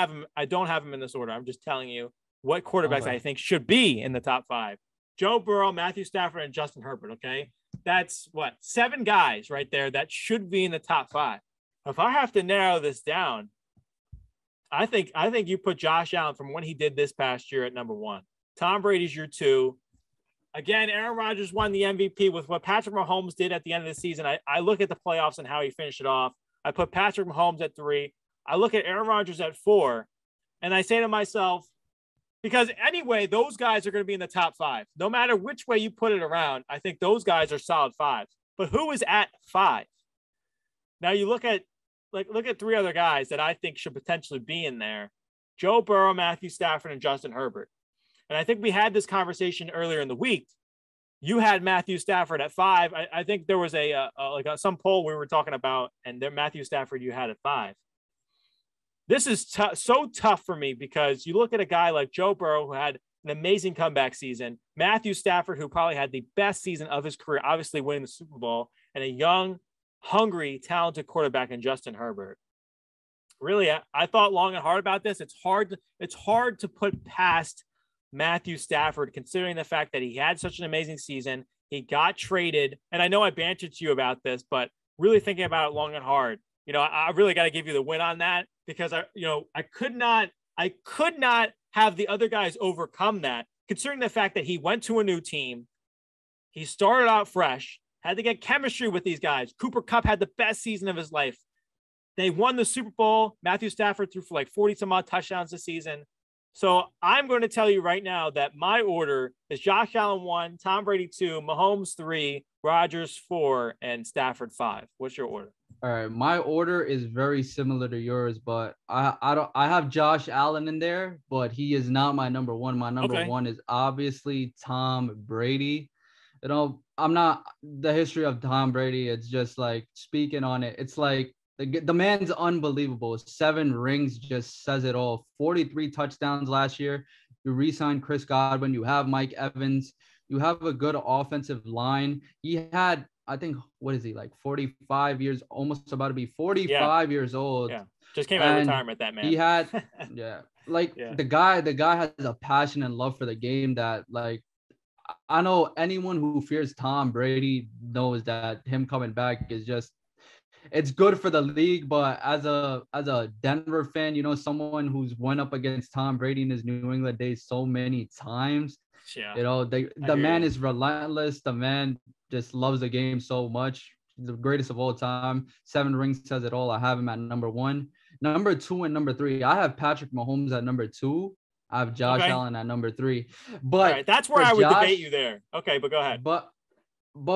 have him in this order. I'm just telling you what quarterbacks I think should be in the top 5. Joe Burrow, Matthew Stafford, and Justin Herbert. Okay. That's 7 guys right there that should be in the top 5. If I have to narrow this down, I think you put Josh Allen from when he did this past year at number 1. Tom Brady's your 2. Again, Aaron Rodgers won the MVP with what Patrick Mahomes did at the end of the season. I look at the playoffs and how he finished it off. I put Patrick Mahomes at 3. I look at Aaron Rodgers at 4. And I say to myself, because anyway, those guys are going to be in the top 5. No matter which way you put it around, I think those guys are solid 5s. But who is at 5? Now you look at 3 other guys that I think should potentially be in there. Joe Burrow, Matthew Stafford, and Justin Herbert. And I think we had this conversation earlier in the week. You had Matthew Stafford at 5. I think there was some poll we were talking about, and there Matthew Stafford you had at 5. This is so tough for me because you look at a guy like Joe Burrow, who had an amazing comeback season, Matthew Stafford, who probably had the best season of his career, obviously winning the Super Bowl, and a young, hungry, talented quarterback in Justin Herbert. Really, I thought long and hard about this. It's hard to put past Matthew Stafford, considering the fact that he had such an amazing season. He got traded, and I know I bantered to you about this, but really thinking about it long and hard, you know, I really got to give you the win on that because I could not have the other guys overcome that, considering the fact that he went to a new team. He started out fresh, had to get chemistry with these guys. Cooper Kupp had the best season of his life. They won the Super Bowl. Matthew Stafford threw for like 40 some odd touchdowns this season. So I'm going to tell you right now that my order is Josh Allen 1, Tom Brady 2, Mahomes 3, Rodgers 4, and Stafford 5. What's your order? All right, my order is very similar to yours, but I have Josh Allen in there, but he is not my number 1. My number 1 is obviously Tom Brady. You know, I'm not the history of Tom Brady. It's just like speaking on it. It's like the man's unbelievable. 7 rings just says it all. 43 touchdowns last year. You re-signed Chris Godwin. You have Mike Evans. You have a good offensive line. He had, I think, what is he, like 45 years, almost about to be 45 years old. Yeah, just came out of retirement, that man. He had, the guy has a passion and love for the game that, like, I know anyone who fears Tom Brady knows that him coming back is just, it's good for the league, but as a Denver fan, someone who's went up against Tom Brady in his New England days so many times, Yeah. the man is relentless. The man just loves the game so much. He's the greatest of all time. 7 rings says it all. I have him at number 1. Number 2 and number 3, I have Patrick Mahomes at number 2. I have Josh Allen at number 3. But right, that's where I would debate you there. Okay, but go ahead. But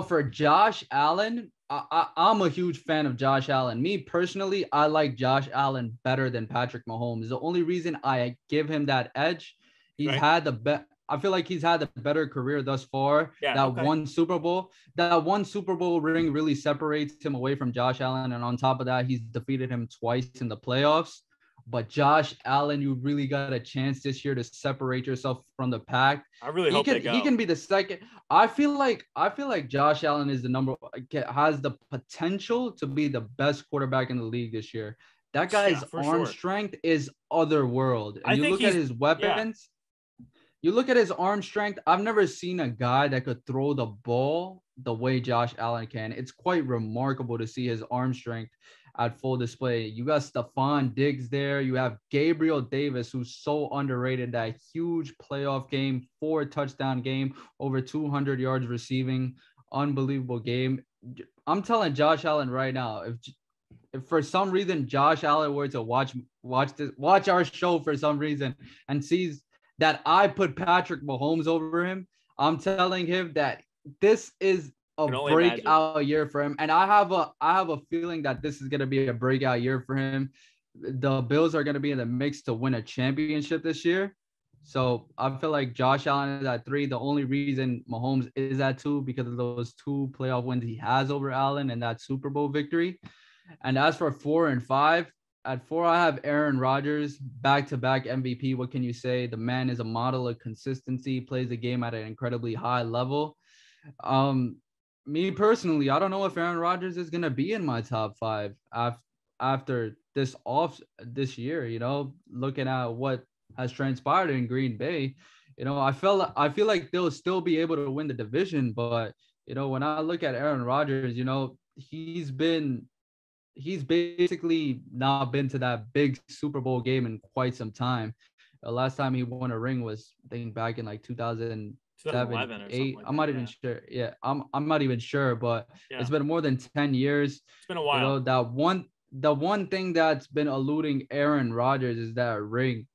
for Josh Allen, I'm a huge fan of Josh Allen. Me personally, I like Josh Allen better than Patrick Mahomes. The only reason I give him that edge, had the I feel like he's had the better career thus far. Yeah, one Super Bowl ring really separates him away from Josh Allen. And on top of that, he's defeated him twice in the playoffs. But Josh Allen, you really got a chance this year to separate yourself from the pack. I really hope they go. He can be the second. I feel like Josh Allen has the potential to be the best quarterback in the league this year. That guy's arm strength is otherworld. And you look at his weapons. You look at his arm strength. I've never seen a guy that could throw the ball the way Josh Allen can. It's quite remarkable to see his arm strength at full display. You got Stephon Diggs there. You have Gabriel Davis, who's so underrated. That huge playoff game, 4-touchdown game, over 200 yards receiving. Unbelievable game. I'm telling Josh Allen right now, if for some reason Josh Allen were to watch our show for some reason and sees that I put Patrick Mahomes over him, I'm telling him that this is a breakout year for him. And I have a feeling that this is going to be a breakout year for him. The Bills are going to be in the mix to win a championship this year. So I feel like Josh Allen is at 3. The only reason Mahomes is at 2 because of those 2 playoff wins he has over Allen and that Super Bowl victory. And as for 4 and 5, at 4, I have Aaron Rodgers, back-to-back MVP. What can you say? The man is a model of consistency, plays the game at an incredibly high level. Me personally, I don't know if Aaron Rodgers is going to be in my top 5 after this year, looking at what has transpired in Green Bay. I feel like they'll still be able to win the division, but when I look at Aaron Rodgers, he's basically not been to that big Super Bowl game in quite some time. The last time he won a ring was, I think, back in like 2007, 8. I'm not even sure. Yeah, I'm not even sure, but it's been more than 10 years. It's been a while. The one thing that's been eluding Aaron Rodgers is that ring.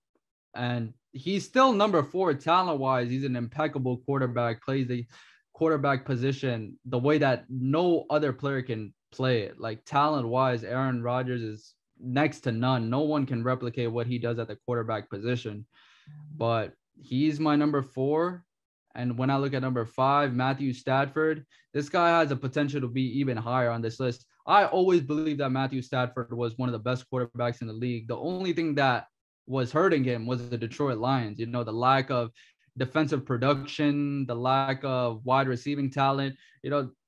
And he's still number 4 talent-wise. He's an impeccable quarterback, plays the quarterback position the way that no other player can play it. Like, talent-wise, Aaron Rodgers is next to none. No one can replicate what he does at the quarterback position. But he's my number 4. And when I look at number 5, Matthew Stadford, this guy has a potential to be even higher on this list. I always believed that Matthew Stadford was one of the best quarterbacks in the league. The only thing that was hurting him was the Detroit Lions. The lack of defensive production, the lack of wide receiving talent.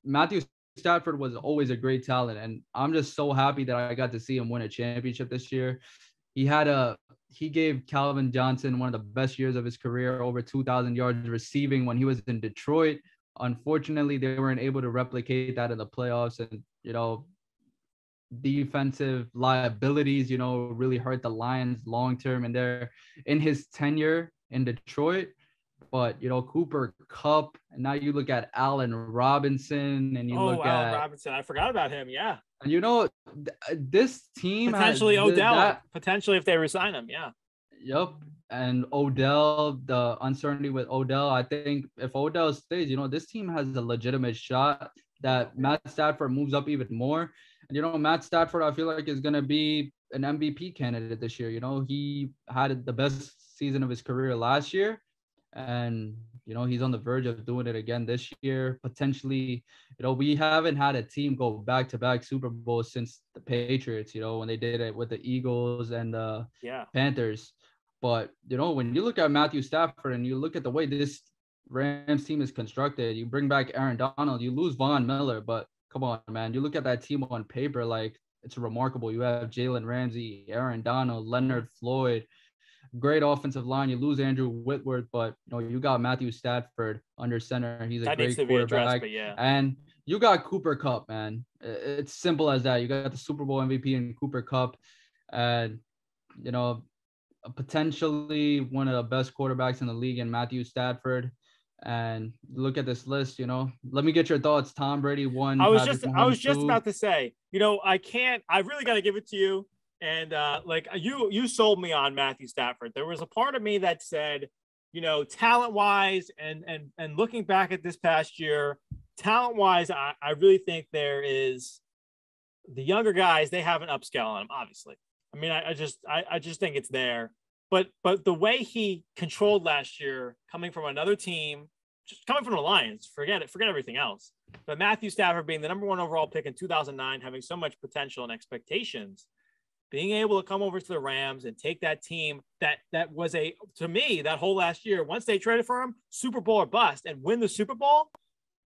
Matthew Stadford was always a great talent, and I'm just so happy that I got to see him win a championship this year. He gave Calvin Johnson one of the best years of his career, over 2,000 yards receiving when he was in Detroit. Unfortunately, they weren't able to replicate that in the playoffs, and defensive liabilities, really hurt the Lions long term in his tenure in Detroit. But Cooper Kupp, and now you look at Allen Robinson, and look at Allen Robinson. I forgot about him. Yeah. And this team potentially Odell. Potentially if they resign him. Yeah. Yep. And Odell, the uncertainty with Odell. I think if Odell stays, this team has a legitimate shot that Matt Stafford moves up even more. And Matt Stafford, I feel like, is gonna be an MVP candidate this year. He had the best season of his career last year. And, he's on the verge of doing it again this year. Potentially, we haven't had a team go back-to-back Super Bowls since the Patriots, when they did it with the Eagles and the Panthers. But, when you look at Matthew Stafford and you look at the way this Rams team is constructed, you bring back Aaron Donald, you lose Von Miller. But come on, man, you look at that team on paper, like, it's remarkable. You have Jalen Ramsey, Aaron Donald, Leonard Floyd, great offensive line. You lose Andrew Whitworth, but you got Matthew Stafford under center. He's a great quarterback. And you got Cooper Kupp, man. It's simple as that. You got the Super Bowl MVP in Cooper Kupp, and you know, potentially one of the best quarterbacks in the league in Matthew Stadford. And look at this list, you know. Let me get your thoughts. Tom Brady won. I was Mahomes just two. about to say, you know, I really got to give it to you. And like you sold me on Matthew Stafford. There was a part of me that said, you know, talent wise and looking back at this past year, talent wise, I really think there is the younger guys, they have an upscale on them, obviously. I mean, I just think it's there. But the way he controlled last year, coming from another team, just coming from the Lions, forget everything else. But Matthew Stafford being the number 1 overall pick in 2009, having so much potential and expectations, being able to come over to the Rams and take that team that was to me, that whole last year, once they traded for him, Super Bowl or bust, and win the Super Bowl.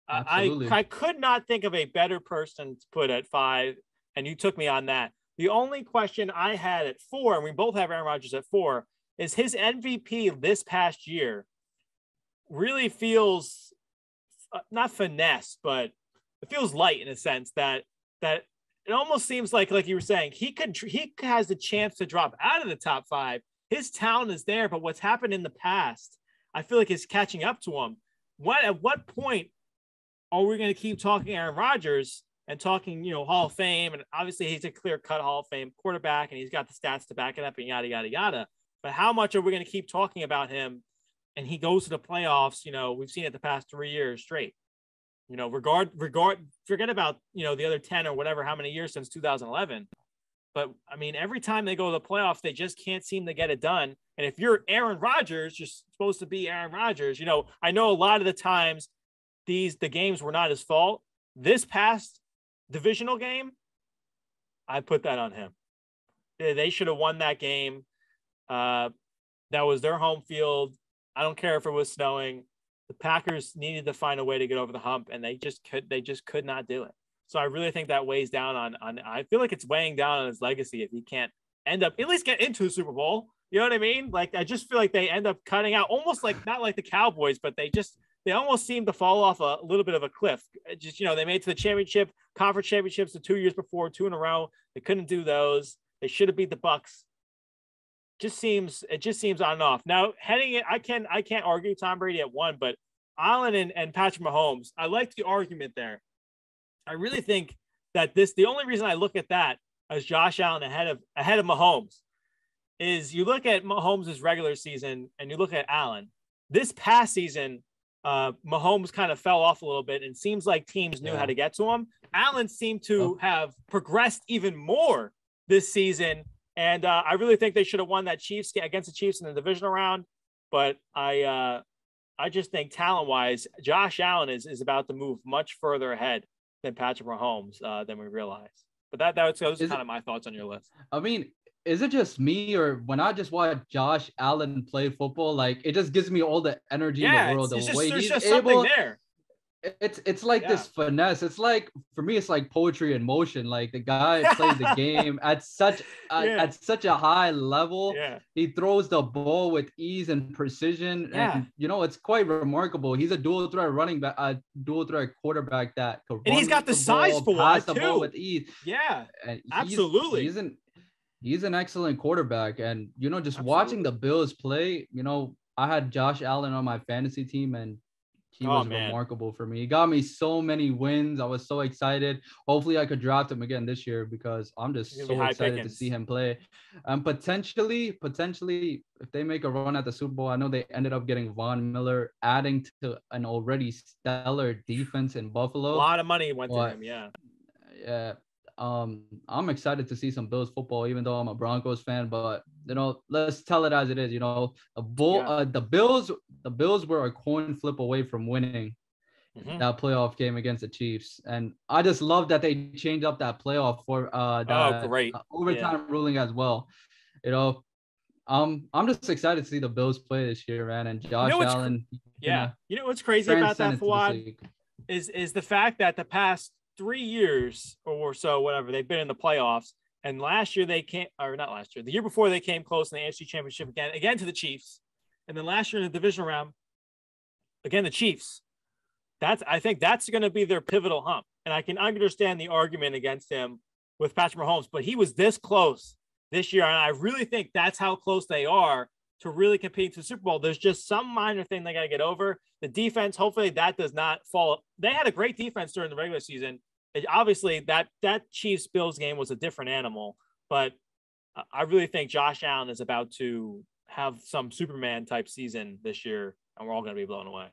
I could not think of a better person to put at 5, and you took me on that. The only question I had at 4, and we both have Aaron Rodgers at 4, is his MVP this past year really feels not finesse, but it feels light in a sense that it almost seems like you were saying, he has the chance to drop out of the top 5. His talent is there, but what's happened in the past, I feel like is catching up to him. At what point are we going to keep talking Aaron Rodgers and talking, you know, Hall of Fame? And obviously he's a clear-cut Hall of Fame quarterback, and he's got the stats to back it up and yada, yada, yada. But how much are we going to keep talking about him? And he goes to the playoffs, you know, we've seen it the past 3 years straight. You know, forget about, you know, the other 10 or whatever, how many years since 2011. But I mean, every time they go to the playoffs, they just can't seem to get it done. And if you're Aaron Rodgers, you're supposed to be Aaron Rodgers. You know, I know a lot of the times the games were not his fault. This past divisional game, I put that on him. They should have won that game. That was their home field. I don't care if it was snowing. The Packers needed to find a way to get over the hump, and they just could not do it. So I really think that weighs down on I feel like it's weighing down on his legacy if he can't end up at least get into the Super Bowl. You know what I mean? Like, I just feel like they end up cutting out, almost like, not like the Cowboys, but they almost seem to fall off a little bit of a cliff. Just, you know, they made it to the conference championships the 2 years before, 2 in a row. They couldn't do those. They should have beat the Bucks. It just seems on and off. Now, I can't argue Tom Brady at 1, but Allen and Patrick Mahomes, I like the argument there. I really think that the only reason I look at that as Josh Allen ahead of Mahomes is you look at Mahomes' regular season and you look at Allen. This past season, Mahomes kind of fell off a little bit, and seems like teams knew how to get to him. Allen seemed to have progressed even more this season. And I really think they should have won that Chiefs against the Chiefs in the divisional round. But I just think talent-wise, Josh Allen is about to move much further ahead than Patrick Mahomes than we realize. But those are kind of my thoughts on your list. I mean, is it just me, or when I just watch Josh Allen play football, like, it just gives me all the energy in the world. There's just something there. It's like this finesse. It's like, for me, it's like poetry in motion. Like, the guy plays the game at such a high level. Yeah. He throws the ball with ease and precision. Yeah. And, you know, it's quite remarkable. He's a dual threat running back, a dual threat quarterback that could and he's got the size for pass the ball with ease. Yeah, and absolutely. He's an excellent quarterback. And, you know, just watching the Bills play, you know, I had Josh Allen on my fantasy team, and he was remarkable for me. He got me so many wins. I was so excited. Hopefully I could draft him again this year, because I'm just so excited to see him play. Potentially, if they make a run at the Super Bowl, I know they ended up getting Von Miller, adding to an already stellar defense in Buffalo. A lot of money went to him, yeah. Yeah. I'm excited to see some Bills football, even though I'm a Broncos fan. But, you know, let's tell it as it is. You know, the Bills were a coin flip away from winning that playoff game against the Chiefs, and I just love that they changed up that playoff for overtime ruling as well. You know, I'm just excited to see the Bills play this year, man. And Josh Allen. You know what's crazy about that, Fawaad, is the fact that the past 3 years or so, whatever, they've been in the playoffs. And last year the year before they came close in the AFC Championship again to the Chiefs. And then last year in the divisional round, again, the Chiefs. I think that's going to be their pivotal hump. And I can understand the argument against him with Patrick Mahomes, but he was this close this year. And I really think that's how close they are to really competing to the Super Bowl. There's just some minor thing they got to get over. The defense, hopefully that does not fall. They had a great defense during the regular season. Obviously, that Chiefs-Bills game was a different animal, but I really think Josh Allen is about to have some Superman-type season this year, and we're all going to be blown away.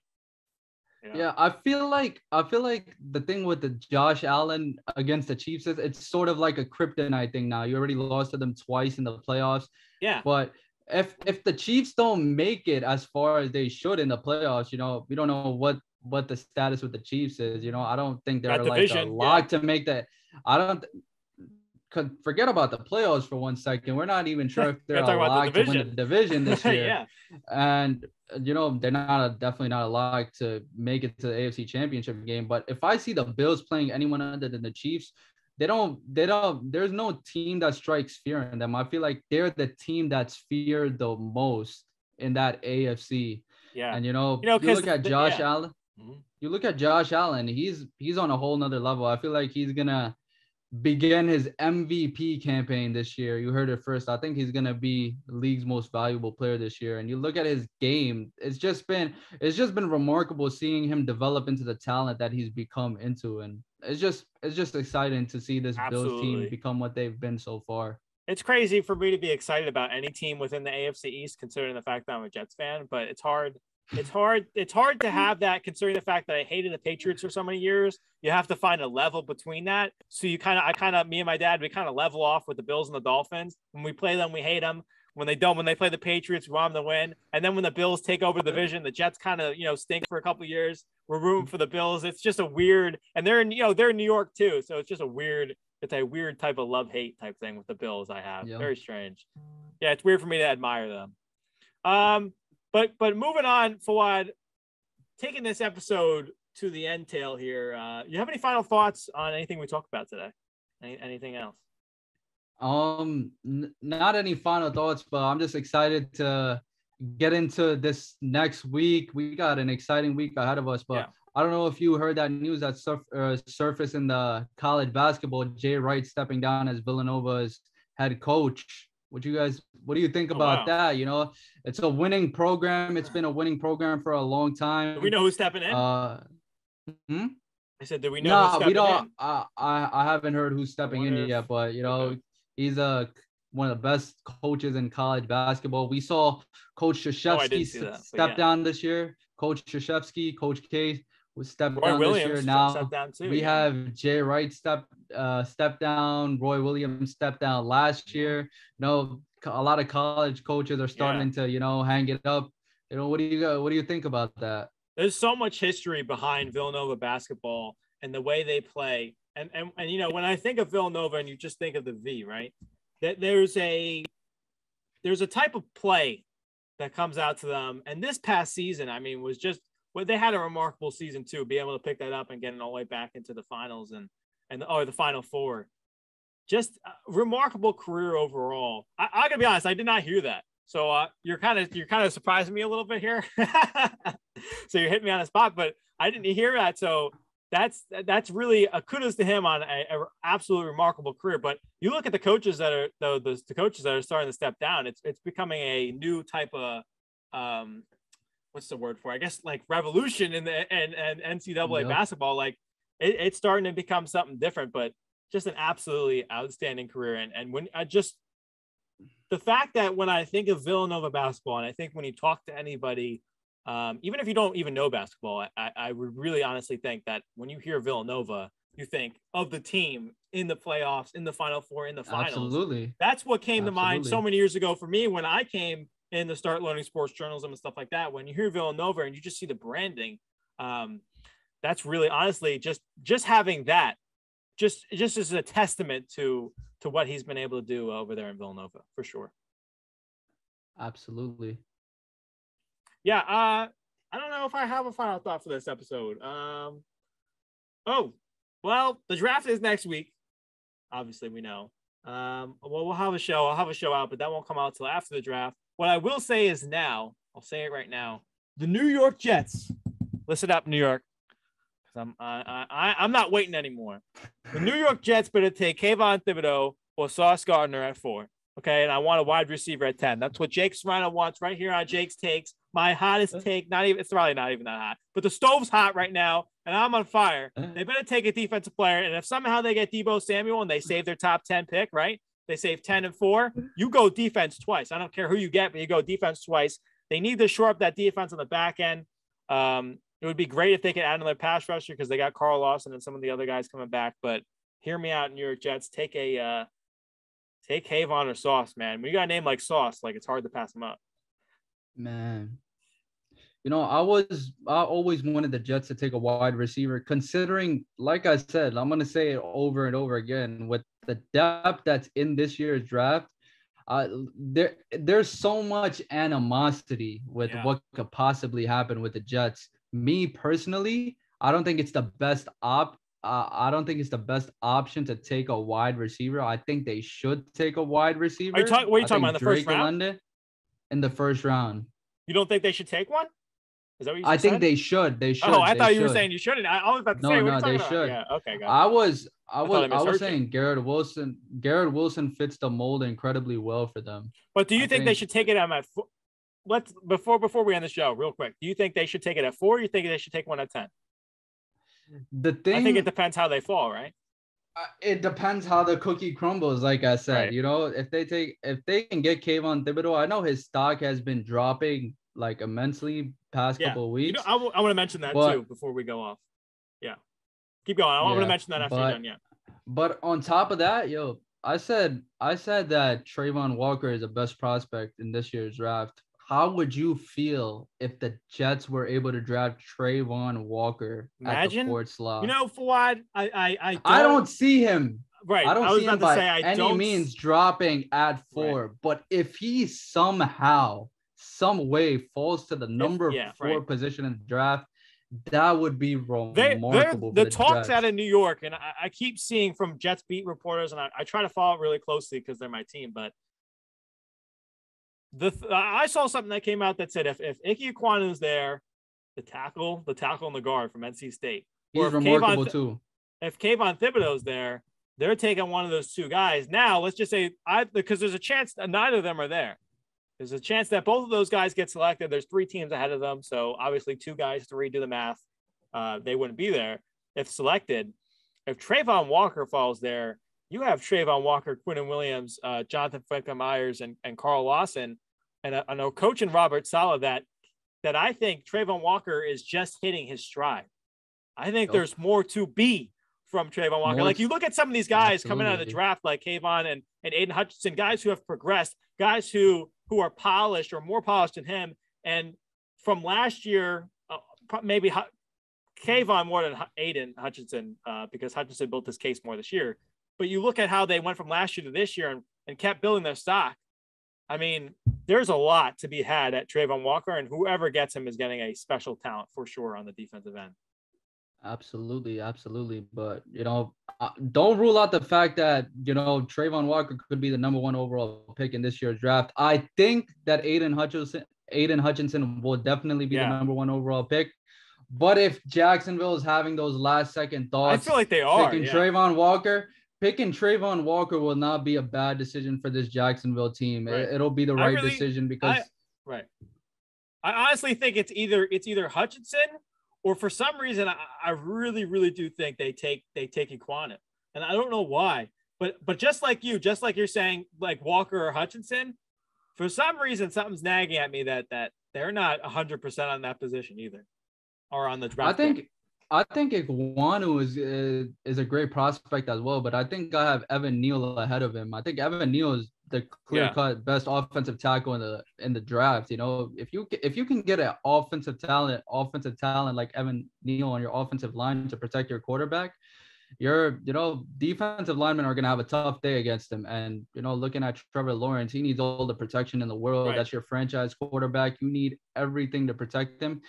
Yeah, I feel like the thing with the Josh Allen against the Chiefs is it's sort of like a kryptonite thing now. You already lost to them twice in the playoffs. Yeah. But if the Chiefs don't make it as far as they should in the playoffs, we don't know what the status with the Chiefs is. I don't think they're like a lock to make that. I don't forget about the playoffs for 1 second. We're not even sure if they're a lock to win the division this year. Yeah. And they're definitely not a lock to make it to the AFC Championship game. But if I see the Bills playing anyone other than the Chiefs, there's no team that strikes fear in them. I feel like they're the team that's feared the most in that AFC. Yeah. And you look at Josh Allen. Mm-hmm. You look at Josh Allen, he's on a whole nother level. I feel like he's gonna begin his MVP campaign this year. You heard it first. I think he's gonna be the league's most valuable player this year. And you look at his game, it's just been remarkable seeing him develop into the talent that he's become into. And it's just exciting to see this Bills team become what they've been so far. It's crazy for me to be excited about any team within the AFC East, considering the fact that I'm a Jets fan, but it's hard. It's hard to have that, considering the fact that I hated the Patriots for so many years. You have to find a level between that. So me and my dad, we kind of level off with the Bills and the Dolphins. When we play them, we hate them. When they play the Patriots, we want them to win. And then when the Bills take over the division, the Jets kind of, stink for a couple of years. We're rooting for the Bills. It's just a weird, and they're in New York too. So it's just a weird type of love-hate type thing with the Bills I have. Yep. Very strange. Yeah, it's weird for me to admire them. But moving on, Fawad, taking this episode to the end tail here, you have any final thoughts on anything we talked about today? Anything else? Not any final thoughts, but I'm just excited to get into this next week. We got an exciting week ahead of us, but yeah. I don't know if you heard that news that surfaced in the college basketball. Jay Wright stepping down as Villanova's head coach. What do you think about that? It's a winning program. It's been a winning program for a long time. Do we know who's stepping in? I said, do we know who's stepping we don't. in? I haven't heard who's stepping in yet, but he's one of the best coaches in college basketball. We saw Coach Krzyzewski step down this year. Coach Krzyzewski, Coach K was stepped down this year. Now we have Jay Wright step down. Roy Williams stepped down last year. A lot of college coaches are starting to hang it up. What do you think about that? There's so much history behind Villanova basketball and the way they play. And when I think of Villanova and you just think of the V, right? That there's a type of play that comes out to them. And this past season, was just they had a remarkable season too, be able to pick that up and get it all the way back into the finals and the Final Four. Just a remarkable career overall. I gotta be honest, I did not hear that. So you're kind of surprising me a little bit here. So you hit me on the spot, but I didn't hear that. So that's really a kudos to him on a absolutely remarkable career. But you look at the coaches that are the coaches that are starting to step down. It's becoming a new type of what's the word for it? I guess like revolution in the and NCAA basketball. Like it's starting to become something different, but just an absolutely outstanding career. And when the fact that when I think of Villanova basketball, and I think when you talk to anybody, even if you don't even know basketball, I would really honestly think that when you hear Villanova, you think of the team in the playoffs, in the Final Four, in the finals. Absolutely. That's what came to mind so many years ago for me when I came in to start learning sports journalism and stuff like that. When you hear Villanova and you just see the branding, that's really honestly just having that just is a testament to what he's been able to do over there in Villanova for sure. Absolutely. Yeah. I don't know if I have a final thought for this episode. Well, the draft is next week. Obviously we know. We'll have a show. I'll have a show out, but that won't come out till after the draft. What I will say is now, I'll say it right now. The New York Jets, listen up, New York, because I'm not waiting anymore. The New York Jets better take Kayvon Thibodeau or Sauce Gardner at 4. Okay, and I want a wide receiver at 10. That's what Jake Serrano wants right here on Jake's Takes. My hottest take, it's probably not even that hot, but the stove's hot right now, and I'm on fire. They better take a defensive player, and if somehow they get Deebo Samuel and they save their top 10 pick, right? They save 10 and 4. You go defense twice. I don't care who you get, but you go defense twice. They need to shore up that defense on the back end. It would be great if they could add another pass rusher because they got Carl Lawson and some of the other guys coming back. But hear me out, New York Jets. Take Kayvon or Sauce, man. When you got a name like Sauce, like it's hard to pass him up. Man, I always wanted the Jets to take a wide receiver, considering, like I said, I'm gonna say it over and over again, with the depth that's in this year's draft. There's so much animosity with what could possibly happen with the Jets. Me personally, I don't think it's the best I don't think it's the best option to take a wide receiver. I think they should take a wide receiver. What are you talking about in the first round? London, in the first round. You don't think they should take one? Is that what you said? I think they should. They should. Oh, I thought you were saying you shouldn't. I was about to say, what are you talking they about? should. Yeah, okay, got it. I was saying Garrett Wilson fits the mold incredibly well for them. But do you think they should take it at before we end the show, real quick? Do you think they should take it at 4? Or you think they should take one at 10? I think it depends how they fall, right? It depends how the cookie crumbles. Like I said, right. if they can get Kayvon Thibodeau, I know his stock has been dropping like immensely past couple of weeks. I want to mention that too before we go off. Yeah, keep going. I want to mention that after you're done. Yeah. But on top of that, I said that Trayvon Walker is the best prospect in this year's draft. How would you feel if the Jets were able to draft Trayvon Walker at the 4th slot? Fawad, I don't see him. Right. I don't see him by any means dropping at 4. Right. But if he somehow, some way falls to the number 4 position in the draft, that would be remarkable. The talks out of New York, and I keep seeing from Jets beat reporters, and I try to follow it really closely because they're my team, but I saw something that came out that said if Ike Ekwonu is there, the tackle and the guard from NC State, he's remarkable too. If Kayvon Thibodeau is there, they're taking one of those 2 guys. Now let's just say because there's a chance that neither of them are there. There's a chance that both of those guys get selected. There's 3 teams ahead of them, so obviously 2 guys, 3, do the math. They wouldn't be there if selected. If Trayvon Walker falls there, you have Trayvon Walker, Quinnen Williams, Jonathan Franklin-Myers, and Carl Lawson, and a coach in Robert Saleh that I think Trayvon Walker is just hitting his stride. I think there's more to be from Trayvon Walker. Like you look at some of these guys coming out of the draft, like Kayvon and Aiden Hutchinson, guys who have progressed, guys who are polished or more polished than him. And from last year, maybe Kayvon more than Aiden Hutchinson, because Hutchinson built his case more this year. But you look at how they went from last year to this year and kept building their stock. I mean, there's a lot to be had at Trayvon Walker, and whoever gets him is getting a special talent for sure on the defensive end. Absolutely. But, don't rule out the fact that, Trayvon Walker could be the number 1 overall pick in this year's draft. I think that Aiden Hutchinson will definitely be the number 1 overall pick. But if Jacksonville is having those last second thoughts, I feel like they are picking Trayvon Walker will not be a bad decision for this Jacksonville team. Right. It'll be the right decision because I honestly think it's either Hutchinson or for some reason I really, really do think they take Ekwonu. And I don't know why. But just like you're saying, like Walker or Hutchinson, for some reason something's nagging at me that they're not 100% on that position either. Or on the draft. I think Ekwonu is a great prospect as well, but I think I have Evan Neal ahead of him. I think Evan Neal is the clear-cut best offensive tackle in the draft. If you can get an offensive talent like Evan Neal on your offensive line to protect your quarterback, your defensive linemen are gonna have a tough day against him. And looking at Trevor Lawrence, he needs all the protection in the world. Right. That's your franchise quarterback. You need everything to protect him.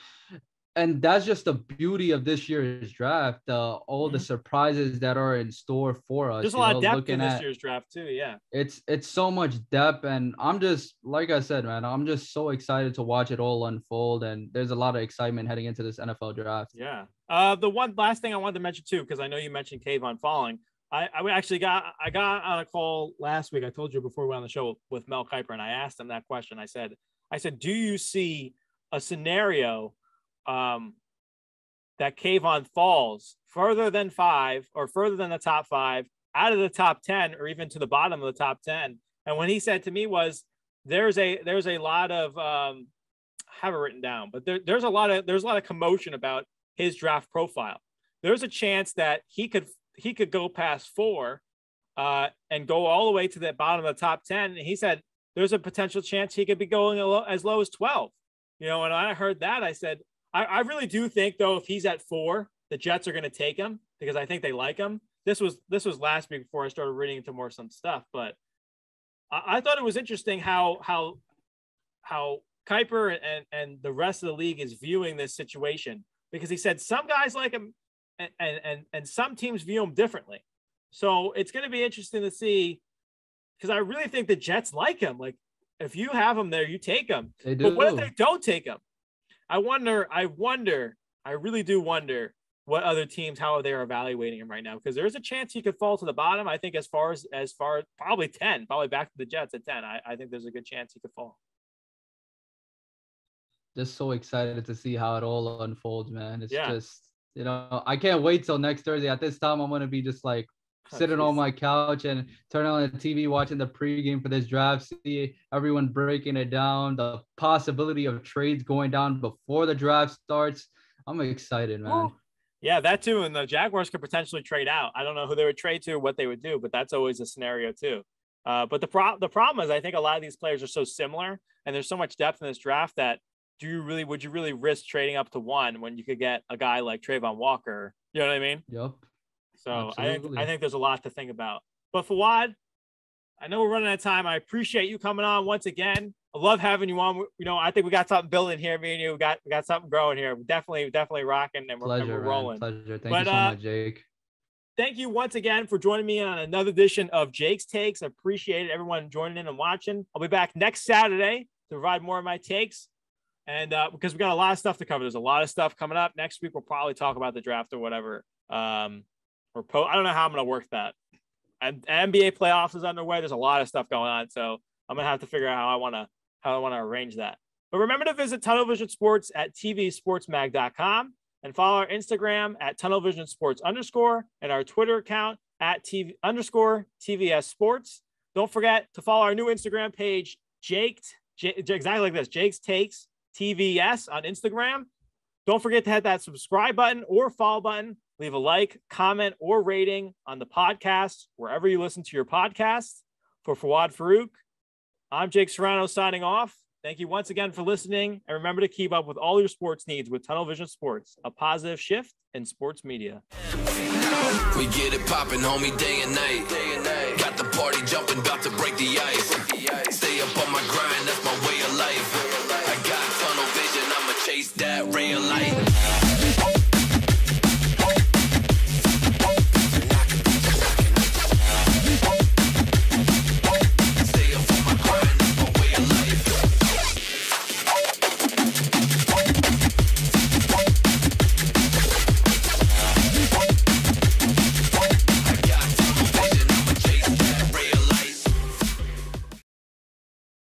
And that's just the beauty of this year's draft. All the surprises that are in store for us. There's a lot of depth in this year's draft too. Yeah, it's so much depth, and I'm just, like I said, man, I'm just so excited to watch it all unfold. And there's a lot of excitement heading into this NFL draft. Yeah. The one last thing I wanted to mention too, because I know you mentioned Kayvon falling. I actually got on a call last week. I told you before we went on the show with Mel Kiper, and I asked him that question. I said, do you see a scenario that Kayvon falls further than 5 or further than the top 5, out of the top 10, or even to the bottom of the top 10? And what he said to me was, there's a lot of I have it written down, but there's a lot of commotion about his draft profile. There's a chance that he could go past 4 and go all the way to the bottom of the top 10. And he said there's a potential chance he could be going as low as 12. You know, and I heard that, I said, I really do think, though, if he's at 4, the Jets are going to take him because I think they like him. This was last week before I started reading into some stuff, but I thought it was interesting how Kiper and the rest of the league is viewing this situation, because he said some guys like him and some teams view him differently. So it's going to be interesting to see, because I really think the Jets like him. Like, if you have him there, you take him. They do. But what if they don't take him? I really do wonder what other teams, how they're evaluating him right now, because there's a chance he could fall to the bottom. I think as far as probably 10, probably back to the Jets at 10. I think there's a good chance he could fall. Just so excited to see how it all unfolds, man. It's just, you know, I can't wait till next Thursday. At this time, I'm going to be just like sitting on my couch and turning on the TV, watching the pregame for this draft, see everyone breaking it down, the possibility of trades going down before the draft starts. I'm excited, man. Yeah, that too. And the Jaguars could potentially trade out. I don't know who they would trade to, what they would do, but that's always a scenario too. But the problem is, I think a lot of these players are so similar, and there's so much depth in this draft that would you really risk trading up to 1 when you could get a guy like Trayvon Walker? You know what I mean? Yep. So I think there's a lot to think about. But Fawaad, I know we're running out of time. I appreciate you coming on once again. I love having you on. You know, I think we got something building here. Me and you, we got something growing here. We're definitely rocking, and we're rolling. Pleasure. Thank you so much, Jake. Thank you once again for joining me on another edition of Jake's Takes. I appreciate everyone joining in and watching. I'll be back next Saturday to provide more of my takes. And because we got a lot of stuff to cover. There's a lot of stuff coming up. Next week, we'll probably talk about the draft or whatever. I don't know how I'm going to work that. And NBA playoffs is underway. There's a lot of stuff going on. So I'm going to have to figure out how I want to arrange that. But remember to visit Tunnel Vision Sports at tvsportsmag.com and follow our Instagram at tunnelvisionsports_ and our Twitter account at _TVS Sports. Don't forget to follow our new Instagram page, exactly like this, Jake's Takes TVS on Instagram. Don't forget to hit that subscribe button or follow button. Leave a like, comment, or rating on the podcast, wherever you listen to your podcasts. For Fawaad FAROOQ, I'm Jake Serrano signing off. Thank you once again for listening. And remember to keep up with all your sports needs with Tunnel Vision Sports, a positive shift in sports media. We get it poppin', homie, day and night. Got the party jumping, about to break the ice. Stay up on my grind, that's